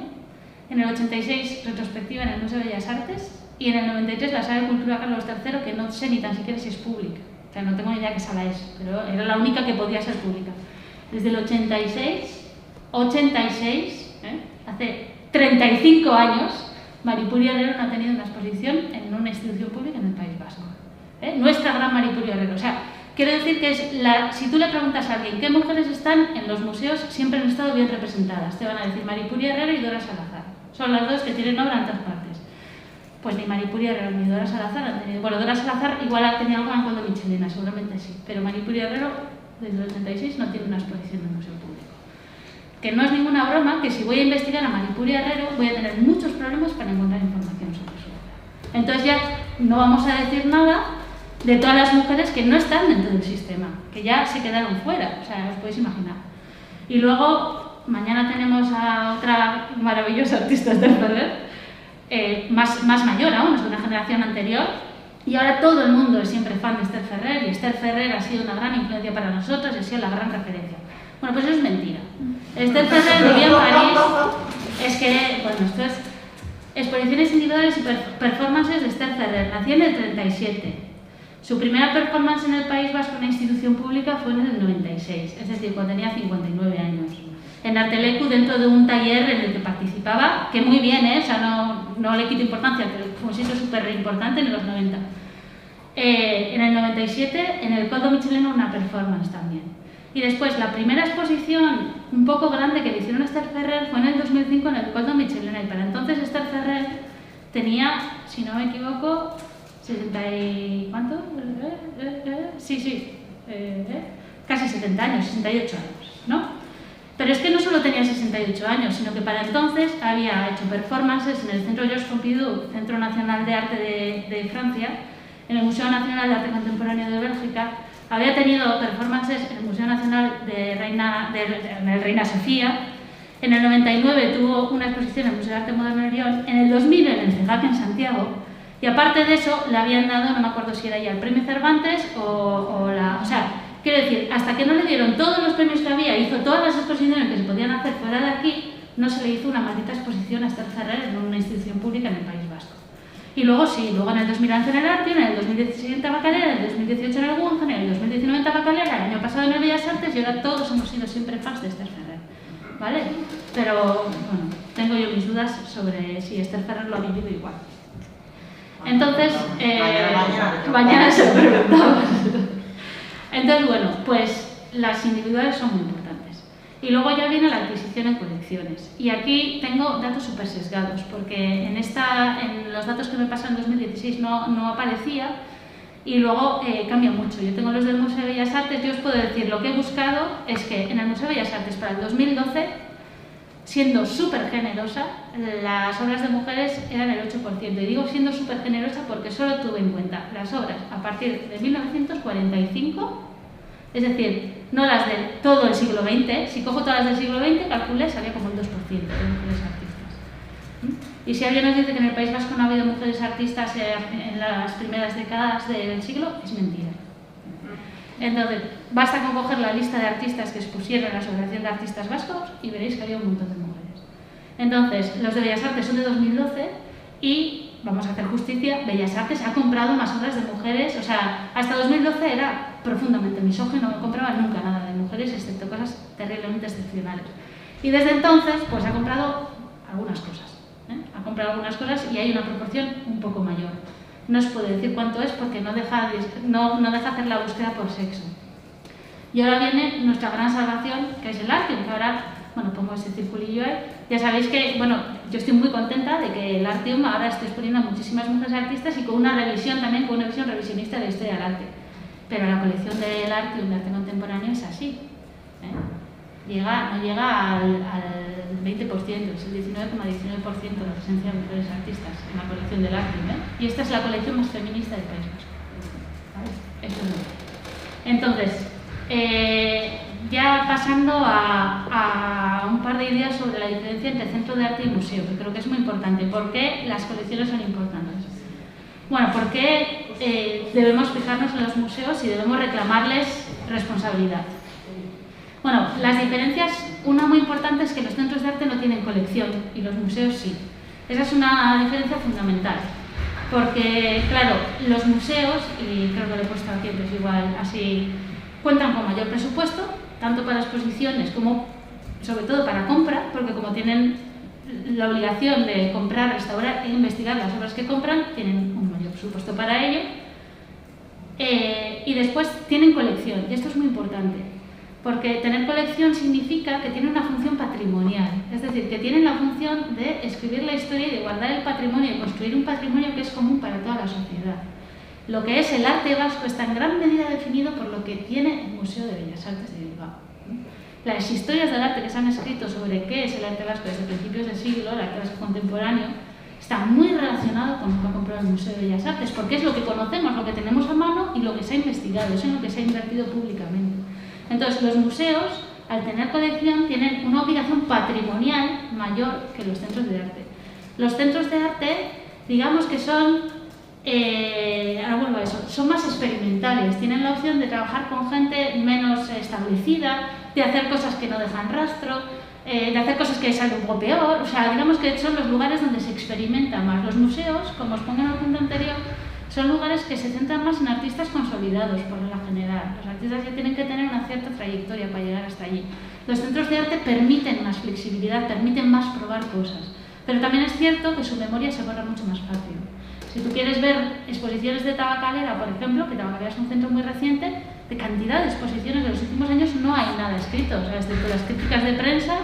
en el 86 retrospectiva en el Museo de Bellas Artes y en el 93 la Sala de Cultura Carlos III, que no sé ni tan siquiera si es pública, o sea, no tengo ni idea qué sala es, pero era la única que podía ser pública. Desde el 86, hace 35 años, Maripuri Herrero no ha tenido una exposición en una institución pública en el País Vasco. Nuestra gran Maripuri Herrero. O sea, quiero decir que si tú le preguntas a alguien qué mujeres están en los museos, siempre han estado bien representadas. Te van a decir Maripuri Herrero y Dora Salazar. Son las dos que tienen obra en todas partes. Pues ni Maripuri Herrero ni Dora Salazar han tenido... Bueno, Dora Salazar igual ha tenido algo en Koldo Mitxelena, seguramente sí. Pero Maripuri Herrero, desde el 86, no tiene una exposición en el museo público. Que no es ninguna broma, que si voy a investigar a Maripuri Herrero voy a tener muchos problemas para encontrar información sobre su obra. Entonces ya no vamos a decir nada de todas las mujeres que no están dentro del sistema, que ya se quedaron fuera, o sea, os podéis imaginar. Y luego, mañana tenemos a otra maravillosa artista, Esther Ferrer, más mayor aún, es de una generación anterior, y ahora todo el mundo es siempre fan de Esther Ferrer, y Esther Ferrer ha sido una gran influencia para nosotros y ha sido la gran referencia. Bueno, pues eso es mentira. Esther Ferrer vivía en París, es que, bueno, esto es exposiciones individuales y performances de Esther Ferrer, nació en el 37. Su primera performance en el País Vasco, en una institución pública, fue en el 96, es decir, cuando tenía 59 años. En Artelecu, dentro de un taller en el que participaba, que muy bien, o sea, no le quito importancia, pero fue un sitio súper importante en los 90. En el 97, en el Koldo Mitxelena, una performance también. Y después, la primera exposición un poco grande que le hicieron a Esther Ferrer fue en el 2005 en el Koldo Mitxelena. Y para entonces Esther Ferrer tenía, si no me equivoco, 60 y... ¿cuánto? Casi 70 años, 68 años, ¿no? Pero es que no solo tenía 68 años, sino que para entonces había hecho performances en el Centro Georges Pompidou, Centro Nacional de Arte de Francia, en el Museo Nacional de Arte Contemporáneo de Bélgica, había tenido performances en el Museo Nacional de Reina Sofía, en el 99 tuvo una exposición en el Museo de Arte Moderno de Lyon, en el 2000 en el CEGAC en Santiago, y aparte de eso le habían dado, no me acuerdo si era ya el premio Cervantes o sea, quiero decir, hasta que no le dieron todos los premios que había, hizo todas las exposiciones que se podían hacer fuera de aquí, no se le hizo una maldita exposición a Esther Ferrer en una institución pública en el País Vasco. Y luego sí, luego en el 2011 en el Artium, en el 2017 en Tabacalera, en el 2018 en el Guggenheim, en el 2019 en Tabacalera, el año pasado en el Bellas Artes y ahora todos hemos sido siempre fans de Esther Ferrer, ¿vale? Pero, bueno, tengo yo mis dudas sobre si Esther Ferrer lo ha vivido igual. Entonces, mañana se preguntamos. Entonces, bueno, pues las individuales son muy importantes. Y luego ya viene la adquisición en colecciones. Y aquí tengo datos súper sesgados, porque en los datos que me pasan en 2016 no aparecía, y luego cambia mucho. Yo tengo los del Museo de Bellas Artes, yo os puedo decir, lo que he buscado es que en el Museo de Bellas Artes para el 2012, siendo súper generosa, las obras de mujeres eran el 8%. Y digo siendo súper generosa porque solo tuve en cuenta las obras a partir de 1945, es decir, no las de todo el siglo XX. Si cojo todas del siglo XX, calculé, salía como el 2% de mujeres artistas. Y si alguien nos dice que en el País Vasco no ha habido mujeres artistas en las primeras décadas del siglo, es mentira. Entonces, basta con coger la lista de artistas que expusieron la Asociación de Artistas Vascos y veréis que había un montón de mujeres. Entonces, los de Bellas Artes son de 2012 y, vamos a hacer justicia, Bellas Artes ha comprado más obras de mujeres, o sea, hasta 2012 era profundamente misógino, no compraba nunca nada de mujeres, excepto cosas terriblemente excepcionales. Y desde entonces, pues ha comprado algunas cosas, ha comprado algunas cosas y hay una proporción un poco mayor. No os puedo decir cuánto es porque no deja hacer la búsqueda por sexo. Y ahora viene nuestra gran salvación, que es el Artium, que ahora, bueno, pongo ese circulillo ahí. Ya sabéis que, bueno, yo estoy muy contenta de que el Artium ahora esté exponiendo a muchísimas mujeres artistas y con una revisión también, con una visión revisionista de la historia del arte. Pero la colección del Artium de arte contemporáneo es así. No llega al 20%, es el 19,19% de la presencia de mujeres artistas en la colección del Artium. Y esta es la colección más feminista del País Vasco. ¿Vale? Esto es lo. Entonces, ya pasando a un par de ideas sobre la diferencia entre centro de arte y museo, que creo que es muy importante. ¿Por qué las colecciones son importantes? Bueno, ¿por qué debemos fijarnos en los museos y debemos reclamarles responsabilidad? Bueno, las diferencias, una muy importante es que los centros de arte no tienen colección y los museos sí. Esa es una diferencia fundamental. Porque, claro, los museos, y creo que lo he puesto aquí, pues igual así, cuentan con mayor presupuesto, tanto para exposiciones como, sobre todo, para compra, porque como tienen la obligación de comprar, restaurar e investigar las obras que compran, tienen un mayor presupuesto para ello. Y después tienen colección, y esto es muy importante. Porque tener colección significa que tiene una función patrimonial, es decir, que tienen la función de escribir la historia y de guardar el patrimonio y construir un patrimonio que es común para toda la sociedad. Lo que es el arte vasco está en gran medida definido por lo que tiene el Museo de Bellas Artes de Bilbao. Las historias del arte que se han escrito sobre qué es el arte vasco desde principios del siglo, el arte vasco contemporáneo, está muy relacionado con lo que ha comprado el Museo de Bellas Artes, porque es lo que conocemos, lo que tenemos a mano y lo que se ha investigado, eso es en lo que se ha invertido públicamente. Entonces, los museos, al tener colección, tienen una obligación patrimonial mayor que los centros de arte. Los centros de arte, digamos que son, ahora vuelvo a eso, son más experimentales, tienen la opción de trabajar con gente menos establecida, de hacer cosas que no dejan rastro, de hacer cosas que salen un poco peor, o sea, digamos que son los lugares donde se experimenta más. Los museos, como os pongo en el punto anterior, son lugares que se centran más en artistas consolidados, por lo general. Los artistas ya tienen que tener una cierta trayectoria para llegar hasta allí. Los centros de arte permiten más flexibilidad, permiten más probar cosas. Pero también es cierto que su memoria se borra mucho más fácil. Si tú quieres ver exposiciones de Tabacalera, por ejemplo, que Tabacalera es un centro muy reciente, de cantidad de exposiciones de los últimos años no hay nada escrito. O sea, excepto las críticas de prensa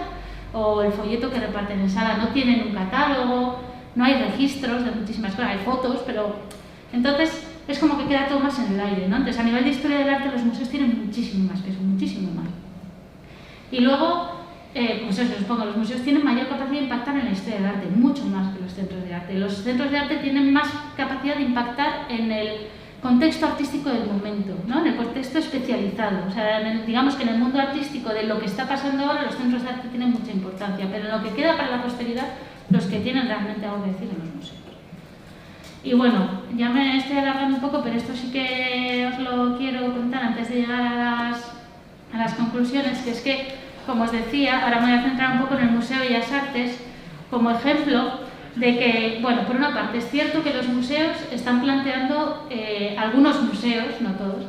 o el folleto que reparten en sala. No tienen un catálogo, no hay registros de muchísimas cosas, hay fotos, pero... Entonces, es como que queda todo más en el aire, ¿no? Entonces, a nivel de historia del arte, los museos tienen muchísimo más peso, muchísimo más. Y luego, pues eso, supongo, los museos tienen mayor capacidad de impactar en la historia del arte, mucho más que los centros de arte. Los centros de arte tienen más capacidad de impactar en el contexto artístico del momento, ¿no? En el contexto especializado. O sea, digamos que en el mundo artístico de lo que está pasando ahora, los centros de arte tienen mucha importancia, pero en lo que queda para la posteridad, los que tienen realmente algo que decir en los museos. Y bueno, ya me estoy alargando un poco, pero esto sí que os lo quiero contar antes de llegar a las conclusiones, que es que, como os decía, ahora me voy a centrar un poco en el Museo de Bellas Artes como ejemplo de que, bueno, por una parte es cierto que los museos están planteando, algunos museos, no todos,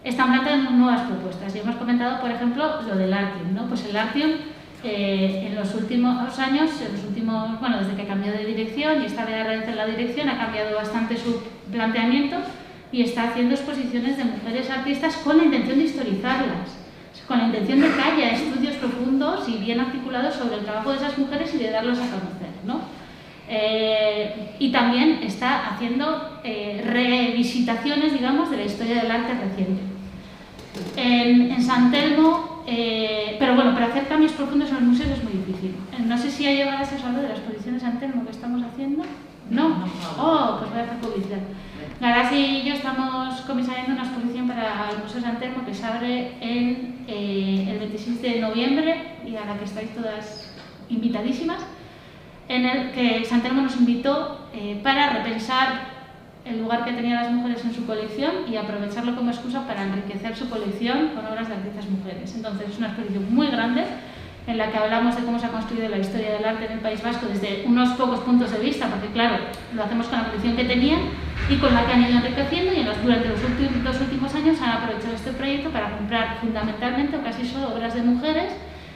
están planteando nuevas propuestas. Y hemos comentado, por ejemplo, lo del Artium, ¿no? Pues el Artium, en los últimos años, bueno, desde que cambió de dirección y esta vez en la dirección, ha cambiado bastante su planteamiento y está haciendo exposiciones de mujeres artistas con la intención de historizarlas, con la intención de que haya estudios profundos y bien articulados sobre el trabajo de esas mujeres y de darlos a conocer, ¿no? Y también está haciendo revisitaciones, digamos, de la historia del arte reciente. En San Telmo, pero bueno, para hacer cambios profundos en los museos es muy difícil. No sé si ha llegado a ser algo de la exposición de San Telmo que estamos haciendo. ¿No? Oh, pues voy a hacer publicidad. Garasi y yo estamos comisariando una exposición para el Museo San Telmo que se abre el 26 de noviembre y a la que estáis todas invitadísimas, en el que San Telmo nos invitó para repensar el lugar que tenían las mujeres en su colección y aprovecharlo como excusa para enriquecer su colección con obras de artistas mujeres. Entonces es una exposición muy grande en la que hablamos de cómo se ha construido la historia del arte en el País Vasco desde unos pocos puntos de vista, porque claro, lo hacemos con la colección que tenían y con la que han ido enriqueciendo, y durante los últimos años han aprovechado este proyecto para comprar fundamentalmente o casi solo obras de mujeres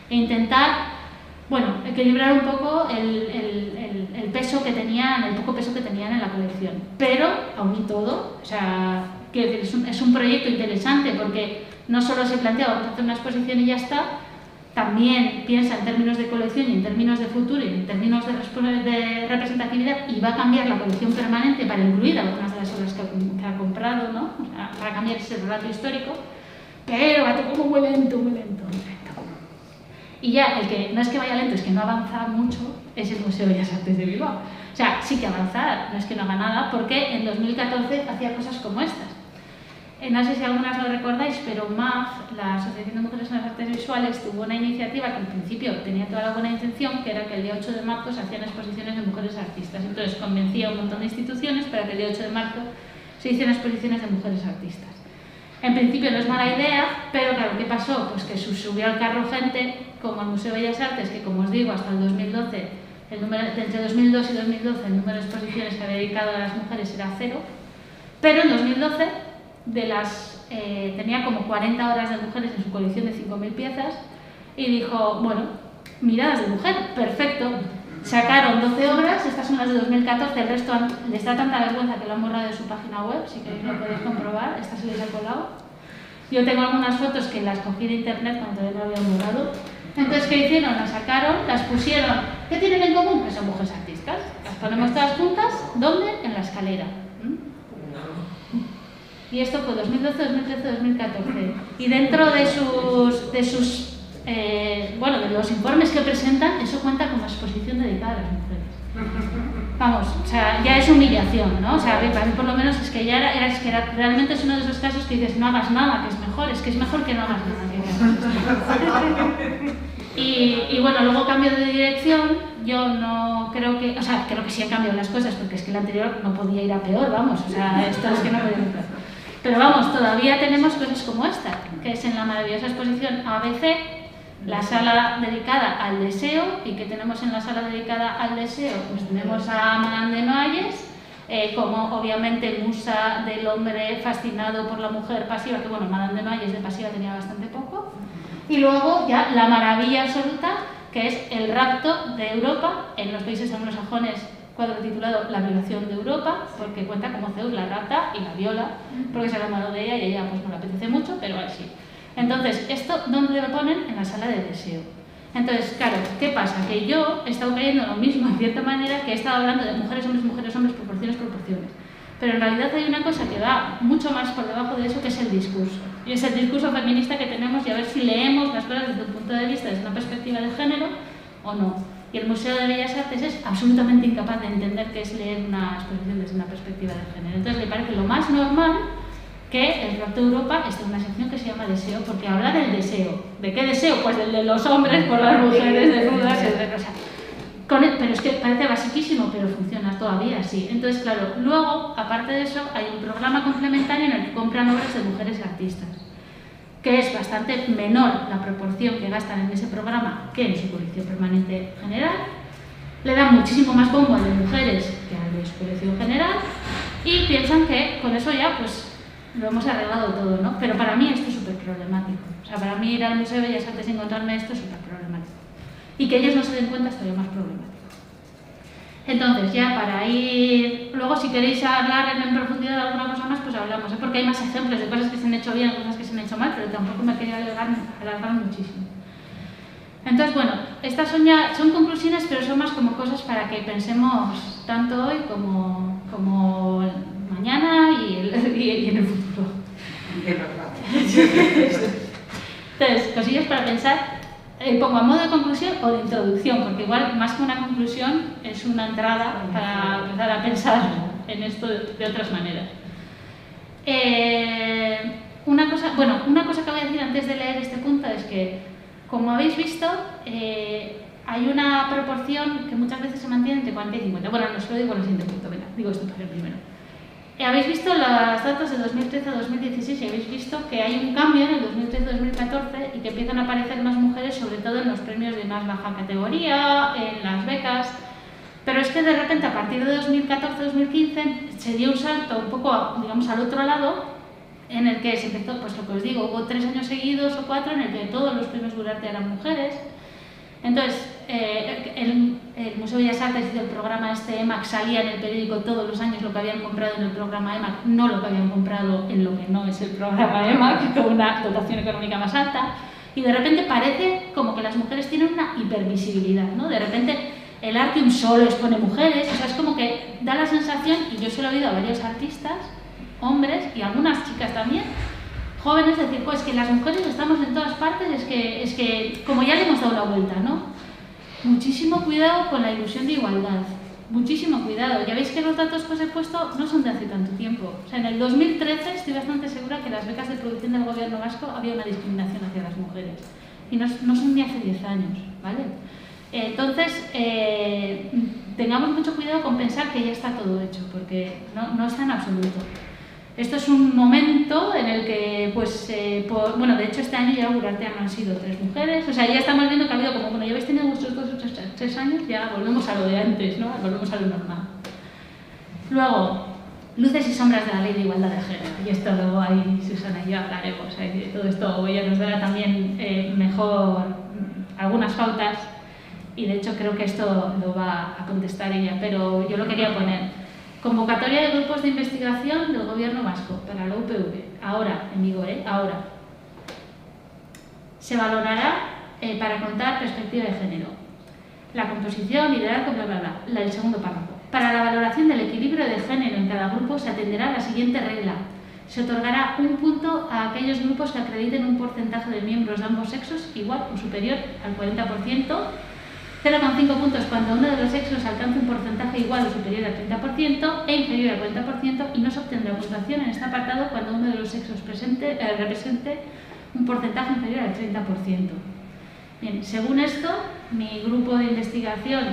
e intentar bueno, equilibrar un poco el peso que tenían, el poco peso que tenían en la colección. Pero, aún y todo, o sea, quiero decir, es un proyecto interesante porque no solo se plantea vamos a hacer una exposición y ya está, también piensa en términos de colección y en términos de futuro y en términos de representatividad y va a cambiar la colección permanente para incluir algunas de las obras que ha comprado, ¿no? O sea, para cambiar ese relato histórico, pero va todo como muy lento, muy lento, muy lento. Y ya, el que no es que vaya lento, es que no avanza mucho, es el Museo de Bellas Artes de Bilbao. O sea, sí que avanza, no es que no haga nada, porque en 2014 hacía cosas como estas. No sé si algunas lo recordáis, pero MAF, la Asociación de Mujeres en las Artes Visuales, tuvo una iniciativa que en principio tenía toda la buena intención, que era que el día 8 de marzo se hacían exposiciones de mujeres artistas. Entonces convencía a un montón de instituciones para que el día 8 de marzo se hicieran exposiciones de mujeres artistas. En principio no es mala idea, pero claro, ¿qué pasó? Pues que subió al carro gente, como el Museo de Bellas Artes, que como os digo, hasta el 2012, entre 2002 y 2012, el número de exposiciones que había dedicado a las mujeres era 0, pero en 2012 tenía como 40 obras de mujeres en su colección de 5.000 piezas y dijo, bueno, miradas de mujer, perfecto. Sacaron 12 obras, estas son las de 2014, el resto les da tanta vergüenza que lo han borrado de su página web, si queréis lo podéis comprobar, esta se les ha colado. Yo tengo algunas fotos que las cogí de internet cuando todavía no habían borrado. Entonces, ¿qué hicieron? Las sacaron, las pusieron. ¿Qué tienen en común? Que son mujeres artistas. Las ponemos todas juntas, ¿dónde? En la escalera. Y esto fue 2012, 2013, 2014. Y dentro de los informes que presentan, eso cuenta como exposición dedicada a las mujeres. Vamos, o sea, ya es humillación, ¿no? O sea, para mí por lo menos es que ya realmente es uno de esos casos que dices, no hagas nada, que es mejor que no hagas nada. Y bueno, luego cambio de dirección, yo no creo que, o sea, creo que sí han cambiado las cosas, porque es que el anterior no podía ir a peor, vamos, o sea, esto es que no podía ir a peor. Pero vamos, todavía tenemos cosas como esta, que es en la maravillosa exposición ABC, la sala dedicada al deseo. ¿Y que tenemos en la sala dedicada al deseo? Pues tenemos a Madame de Noailles, como obviamente musa del hombre fascinado por la mujer pasiva, que bueno, Madame de Noailles de pasiva tenía bastante poco. Y luego ya la maravilla absoluta, que es el rapto de Europa en los países anglosajones, cuadro titulado La violación de Europa, porque cuenta cómo Zeus la rapta y la viola, porque se ha enamorado de ella y ella pues no le apetece mucho, pero así. Entonces, ¿esto dónde lo ponen? En la sala de deseo. Entonces, claro, ¿qué pasa? Que yo he estado cayendo en lo mismo, en cierta manera, que he estado hablando de mujeres, hombres, proporciones. Pero en realidad hay una cosa que va mucho más por debajo de eso, que es el discurso. Y es el discurso feminista que tenemos, y a ver si leemos las cosas desde un punto de vista, desde una perspectiva de género o no. Y el Museo de Bellas Artes es absolutamente incapaz de entender qué es leer una exposición desde una perspectiva de género. Entonces, le parece lo más normal que el Rapto de Europa esté en una sección que se llama Deseo, porque habla del deseo. ¿De qué deseo? Pues del de los hombres por las mujeres desnudas, etc. Pero es que parece basiquísimo, pero funciona todavía así. Entonces, claro, luego, aparte de eso, hay un programa complementario en el que compran obras de mujeres artistas, que es bastante menor la proporción que gastan en ese programa que en su colección permanente general. Le dan muchísimo más bombo al de mujeres que al de su colección general y piensan que con eso ya pues lo hemos arreglado todo, ¿no? Pero para mí esto es súper problemático. O sea, para mí ir al Museo de Bellas Artes y encontrarme esto es súper problemático. Y que ellos no se den cuenta es todavía más problemático. Entonces, ya para ir... Luego, si queréis hablar en profundidad de alguna cosa más, pues hablamos, ¿eh? Porque hay más ejemplos de cosas que se han hecho bien, cosas que se han hecho mal, pero tampoco me quería alargar muchísimo. Entonces, bueno, estas son conclusiones, pero son más como cosas para que pensemos tanto hoy como mañana y en el futuro. Entonces, cosillas para pensar. Pongo a modo de conclusión o de introducción, porque igual más que una conclusión es una entrada para empezar a pensar en esto de otras maneras. Una cosa que voy a decir antes de leer este punto es que, como habéis visto, hay una proporción que muchas veces se mantiene entre 40 y 50. Bueno, no os lo digo en el siguiente punto, venga, digo esto primero. Habéis visto los datos de 2013 a 2016 y habéis visto que hay un cambio en el 2013-2014 y que empiezan a aparecer más mujeres, sobre todo en los premios de más baja categoría, en las becas. Pero es que de repente, a partir de 2014-2015, se dio un salto un poco, digamos, al otro lado, en el que se empezó, pues lo que os digo, hubo 3 años seguidos o 4 en el que todos los premios Gurarte eran mujeres. Entonces, el Museo de Bellas Artes hizo el programa EMAC, salía en el periódico todos los años lo que habían comprado en el programa EMAC, no lo que habían comprado en lo que no es el programa EMAC, con una dotación económica más alta, y de repente parece como que las mujeres tienen una hipervisibilidad, ¿no? De repente el Artium solo expone mujeres, o sea, es como que da la sensación, y yo se lo he oído a varios artistas, hombres y algunas chicas también, jóvenes, decir, pues que las mujeres estamos en todas partes, es que como ya le hemos dado la vuelta, ¿no? Muchísimo cuidado con la ilusión de igualdad, muchísimo cuidado. Ya veis que los datos que os he puesto no son de hace tanto tiempo. O sea, en el 2013 estoy bastante segura que en las becas de producción del gobierno vasco había una discriminación hacia las mujeres. Y no son ni hace 10 años, ¿vale? Entonces, tengamos mucho cuidado con pensar que ya está todo hecho, porque no está en absoluto. Esto es un momento en el que, pues, bueno, de hecho este año ya Urartean han sido 3 mujeres, o sea, ya estamos viendo que ha habido como, bueno, ya habéis tenido vuestros 2 o 3 años, ya volvemos a lo de antes, ¿no? Volvemos a lo normal. Luego, luces y sombras de la Ley de Igualdad de Género, y esto luego ahí Susana y yo hablaremos, todo esto ella nos dará también mejor algunas pautas, y de hecho creo que esto lo va a contestar ella, pero yo lo quería poner. Convocatoria de grupos de investigación del Gobierno vasco para la UPV, ahora, en vigor, ahora. Se valorará para contar perspectiva de género. La composición, liderazgo, bla, bla, bla, el segundo párrafo. Para la valoración del equilibrio de género en cada grupo se atenderá a la siguiente regla. Se otorgará un punto a aquellos grupos que acrediten un porcentaje de miembros de ambos sexos igual o superior al 40%, 0,5 puntos cuando uno de los sexos alcance un porcentaje igual o superior al 30% e inferior al 40%, y no se obtendrá puntuación en este apartado cuando uno de los sexos represente un porcentaje inferior al 30%. Bien, según esto, mi grupo de investigación,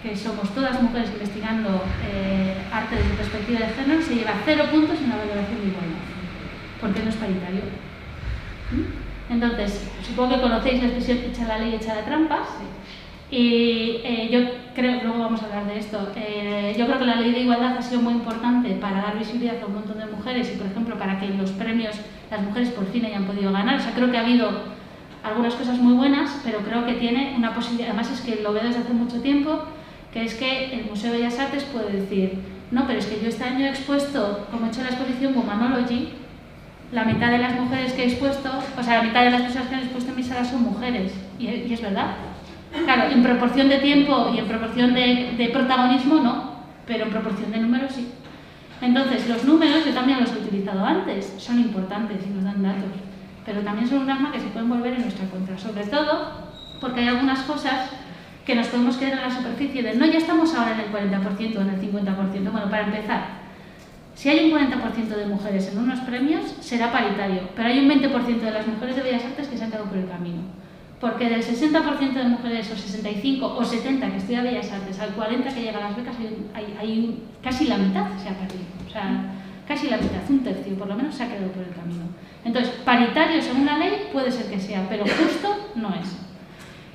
que somos todas mujeres investigando arte desde perspectiva de género, se lleva 0 puntos en la valoración de igualdad, porque no es paritario. Entonces, supongo que conocéis la expresión hecha la ley, hecha la trampa. Y yo creo, luego vamos a hablar de esto, yo creo que la ley de igualdad ha sido muy importante para dar visibilidad a un montón de mujeres y, por ejemplo, para que en los premios las mujeres por fin hayan podido ganar. O sea, creo que ha habido algunas cosas muy buenas, pero creo que tiene una posibilidad, además es que lo veo desde hace mucho tiempo, que es que el Museo de Bellas Artes puede decir, no, pero es que yo este año he expuesto, como he hecho la exposición Womanology, la mitad de las mujeres que he expuesto, o sea, la mitad de las personas que han expuesto en mi sala son mujeres, y es verdad. Claro, en proporción de tiempo y en proporción de protagonismo no, pero en proporción de números sí. Entonces, los números, yo también los he utilizado antes, son importantes y nos dan datos, pero también son un arma que se pueden volver en nuestra contra, sobre todo porque hay algunas cosas que nos podemos quedar en la superficie de no, ya estamos ahora en el 40% o en el 50%. Bueno, para empezar, si hay un 40% de mujeres en unos premios, será paritario, pero hay un 20% de las mujeres de Bellas Artes que se han quedado por el camino. Porque del 60% de mujeres, o 65 o 70 que estudia Bellas Artes, al 40 que llega a las becas, hay casi la mitad se ha perdido. O sea, casi la mitad, un tercio por lo menos, se ha quedado por el camino. Entonces, paritario según la ley puede ser que sea, pero justo no es.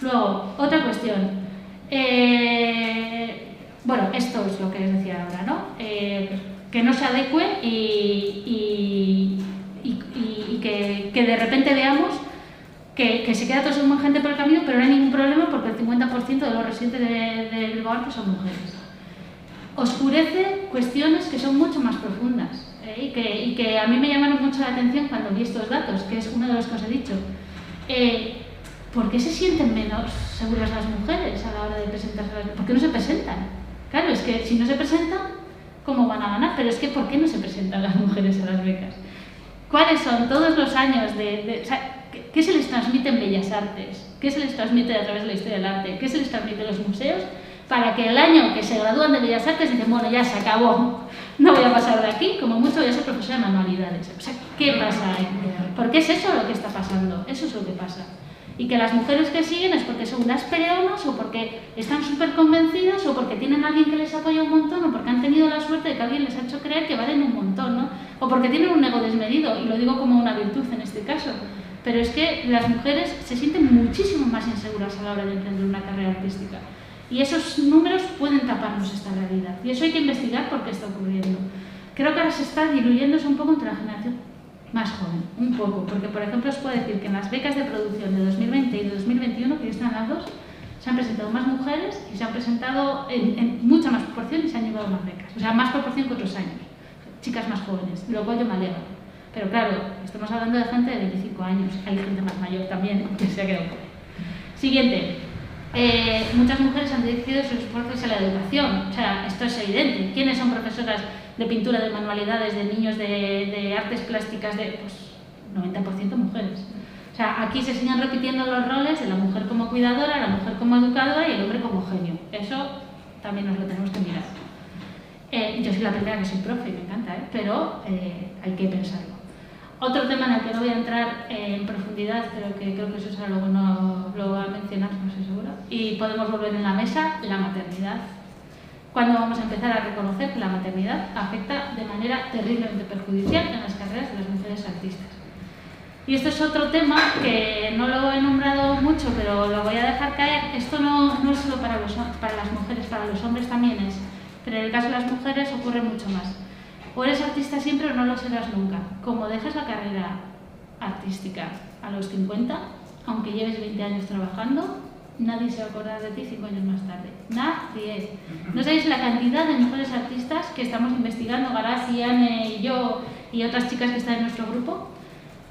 Luego, otra cuestión. Bueno, esto es lo que les decía ahora, ¿no? Que no se adecue y que de repente veamos que se queda toda esa gente por el camino, pero no hay ningún problema porque el 50% de los residentes de Bilbao Arte son mujeres. Oscurece cuestiones que son mucho más profundas y que a mí me llamaron mucho la atención cuando vi estos datos, que es uno de los que os he dicho. ¿Por qué se sienten menos seguras las mujeres a la hora de presentarse a las becas? ¿Por qué no se presentan? Claro, es que si no se presentan, ¿cómo van a ganar? Pero es que ¿por qué no se presentan las mujeres a las becas? ¿Cuáles son todos los años o sea, ¿qué se les transmite en Bellas Artes? ¿Qué se les transmite a través de la historia del arte? ¿Qué se les transmite en los museos? Para que el año que se gradúan de Bellas Artes dicen, bueno, ya se acabó, no voy a pasar de aquí, como mucho voy a ser profesora de manualidades. O sea, ¿qué pasa ahí? ¿Por qué es eso lo que está pasando? Eso es lo que pasa. Y que las mujeres que siguen es porque son unas peleonas o porque están súper convencidas o porque tienen a alguien que les apoya un montón o porque han tenido la suerte de que alguien les ha hecho creer que valen un montón, ¿no? O porque tienen un ego desmedido, y lo digo como una virtud en este caso. Pero es que las mujeres se sienten muchísimo más inseguras a la hora de emprender una carrera artística. Y esos números pueden taparnos esta realidad. Y eso hay que investigar por qué está ocurriendo. Creo que ahora se está diluyéndose un poco entre la generación más joven, un poco. Porque, por ejemplo, os puedo decir que en las becas de producción de 2020 y de 2021, que están las dos, se han presentado más mujeres y se han presentado en mucha más proporción y se han llevado más becas. O sea, más proporción que otros años. Chicas más jóvenes, de lo cual yo me alegro. Pero claro, estamos hablando de gente de 25 años. Hay gente más mayor también, que se ha quedado por ahí. Siguiente. Muchas mujeres han dirigido sus esfuerzos en la educación. O sea, esto es evidente. ¿Quiénes son profesoras de pintura, de manualidades, de niños, de artes plásticas? Pues 90% mujeres. O sea, aquí se siguen repitiendo los roles de la mujer como cuidadora, la mujer como educadora y el hombre como genio. Eso también nos lo tenemos que mirar. Yo soy la primera que soy profe y me encanta, pero hay que pensarlo. Otro tema en el que no voy a entrar en profundidad, pero que creo que Susana luego no lo va a mencionar, no estoy segura, y podemos volver en la mesa, la maternidad. Cuando vamos a empezar a reconocer que la maternidad afecta de manera terriblemente perjudicial en las carreras de las mujeres artistas. Y esto es otro tema que no lo he nombrado mucho, pero lo voy a dejar caer. Esto no es solo para las mujeres, para los hombres también es. Pero en el caso de las mujeres ocurre mucho más. O eres artista siempre o no lo serás nunca. Como dejas la carrera artística a los 50, aunque lleves 20 años trabajando, nadie se va a acordar de ti 5 años más tarde. Nadie. No sabéis la cantidad de mujeres artistas que estamos investigando, Garazi, Anne y yo y otras chicas que están en nuestro grupo,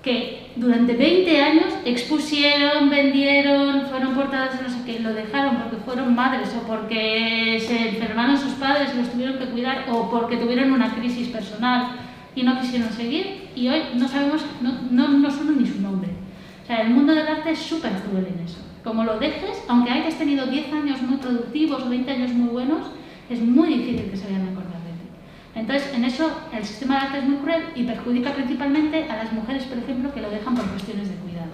que durante 20 años expusieron, vendieron, fueron portadas de no sé qué, lo dejaron porque fueron madres o porque se enfermaron sus padres y los tuvieron que cuidar o porque tuvieron una crisis personal y no quisieron seguir y hoy no sabemos, no suena ni su nombre. O sea, el mundo del arte es súper cruel en eso. Como lo dejes, aunque hayas tenido 10 años muy productivos o 20 años muy buenos, es muy difícil que se vayan a acordar. Entonces, en eso, el sistema de arte es muy cruel y perjudica principalmente a las mujeres, por ejemplo, que lo dejan por cuestiones de cuidado,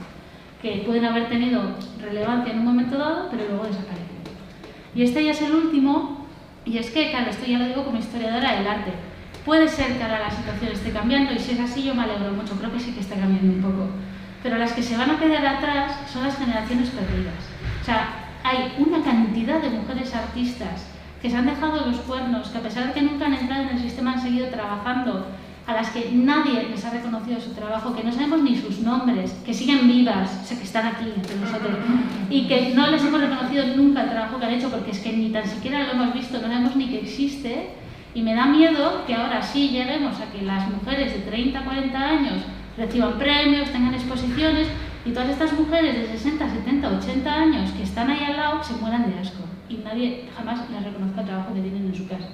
que pueden haber tenido relevancia en un momento dado, pero luego desaparecen. Y este ya es el último, y es que, claro, esto ya lo digo como historiadora del arte. Puede ser que ahora la situación esté cambiando, y si es así yo me alegro mucho, creo que sí que está cambiando un poco. Pero las que se van a quedar atrás son las generaciones perdidas. O sea, hay una cantidad de mujeres artistas que se han dejado los cuernos, que a pesar de que nunca han entrado en el sistema han seguido trabajando, a las que nadie les ha reconocido su trabajo, que no sabemos ni sus nombres, que siguen vivas, o sea, que están aquí entre nosotros, y que no les hemos reconocido nunca el trabajo que han hecho, porque es que ni tan siquiera lo hemos visto, no sabemos ni que existe, y me da miedo que ahora sí lleguemos a que las mujeres de 30, 40 años reciban premios, tengan exposiciones, y todas estas mujeres de 60, 70, 80 años que están ahí al lado se mueran de asco. Y nadie jamás les reconozca el trabajo que tienen en su casa.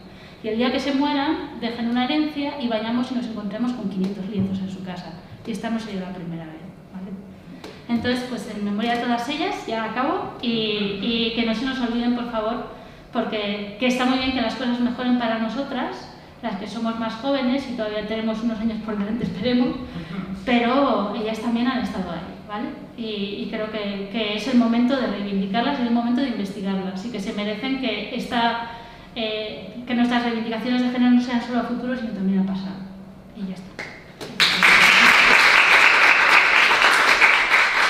Y el día que se mueran, dejen una herencia y vayamos y nos encontremos con 500 lienzos en su casa. Y esta no sería la primera vez, ¿vale? Entonces, pues en memoria de todas ellas, ya acabo, y que no se nos olviden, por favor, porque que está muy bien que las cosas mejoren para nosotras, las que somos más jóvenes y todavía tenemos unos años por delante, esperemos, pero ellas también han estado ahí, ¿vale? Y creo que es el momento de reivindicarlas, es el momento de investigarlas y que se merecen que, que nuestras reivindicaciones de género no sean solo a futuro, sino también a pasado. Y ya está.